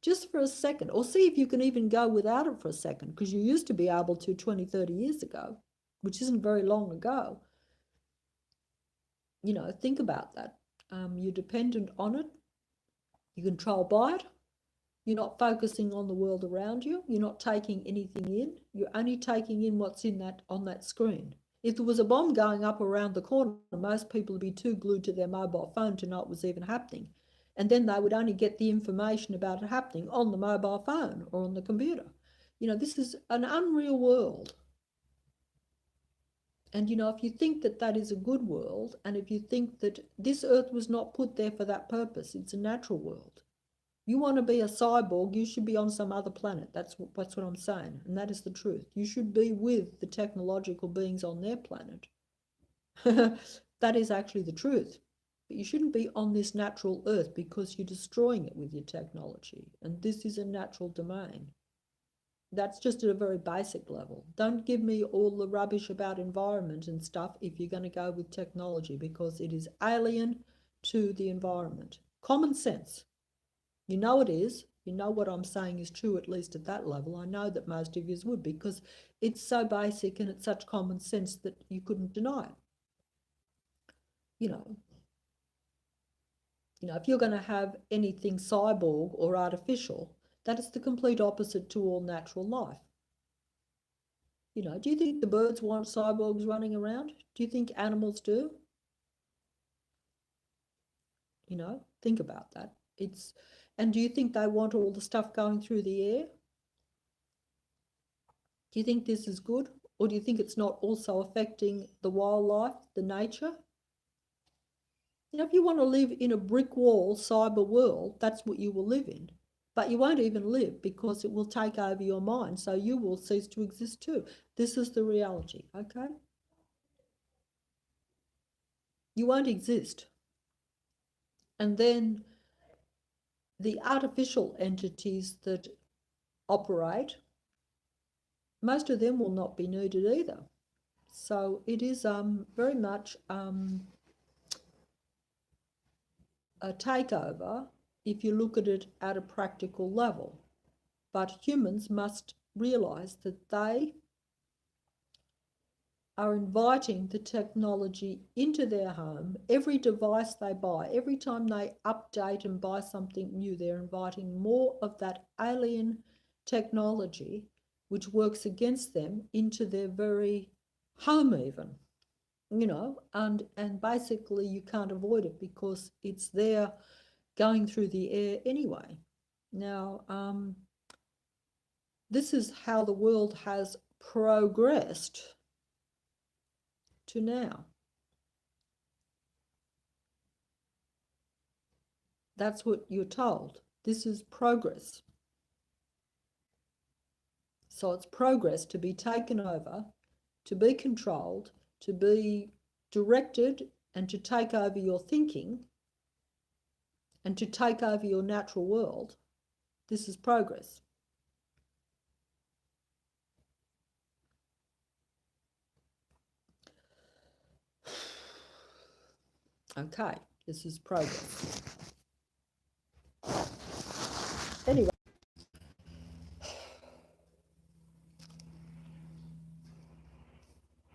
Speaker 1: just for a second, or see if you can even go without it for a second, because you used to be able to 20, 30 years ago, which isn't very long ago. You know, think about that. You're dependent on it. You're controlled by it. You're not focusing on the world around you. You're not taking anything in. You're only taking in what's in that on that screen. If there was a bomb going up around the corner, most people would be too glued to their mobile phone to know it was even happening. And then they would only get the information about it happening on the mobile phone or on the computer. You know, this is an unreal world. And, you know, if you think that that is a good world, and if you think that this earth was not put there for that purpose, it's a natural world. You want to be a cyborg, you should be on some other planet. That's what I'm saying. And that is the truth. You should be with the technological beings on their planet. That is actually the truth. But you shouldn't be on this natural earth because you're destroying it with your technology. And this is a natural domain. That's just at a very basic level. Don't give me all the rubbish about environment and stuff if you're going to go with technology, because it is alien to the environment. Common sense. You know it is. You know what I'm saying is true, at least at that level. I know that most of you would, because it's so basic and it's such common sense that you couldn't deny it. You know, if you're going to have anything cyborg or artificial, that is the complete opposite to all natural life. You know, do you think the birds want cyborgs running around? Do you think animals do? You know, think about that. And do you think they want all the stuff going through the air? Do you think this is good? Or do you think it's not also affecting the wildlife, the nature? You know, if you want to live in a brick wall cyber world, that's what you will live in. But you won't even live, because it will take over your mind. So you will cease to exist too. This is the reality, okay? You won't exist. And then the artificial entities that operate, most of them will not be needed either. So it is very much a takeover if you look at it at a practical level. But humans must realise that they are inviting the technology into their home. Every device they buy, every time they update and buy something new, they're inviting more of that alien technology, which works against them, into their very home even. You know, and basically you can't avoid it because it's there going through the air anyway. Now, this is how the world has progressed to now. That's what you're told. This is progress. So it's progress to be taken over, to be controlled, to be directed, and to take over your thinking, and to take over your natural world. This is progress. Okay, this is progress.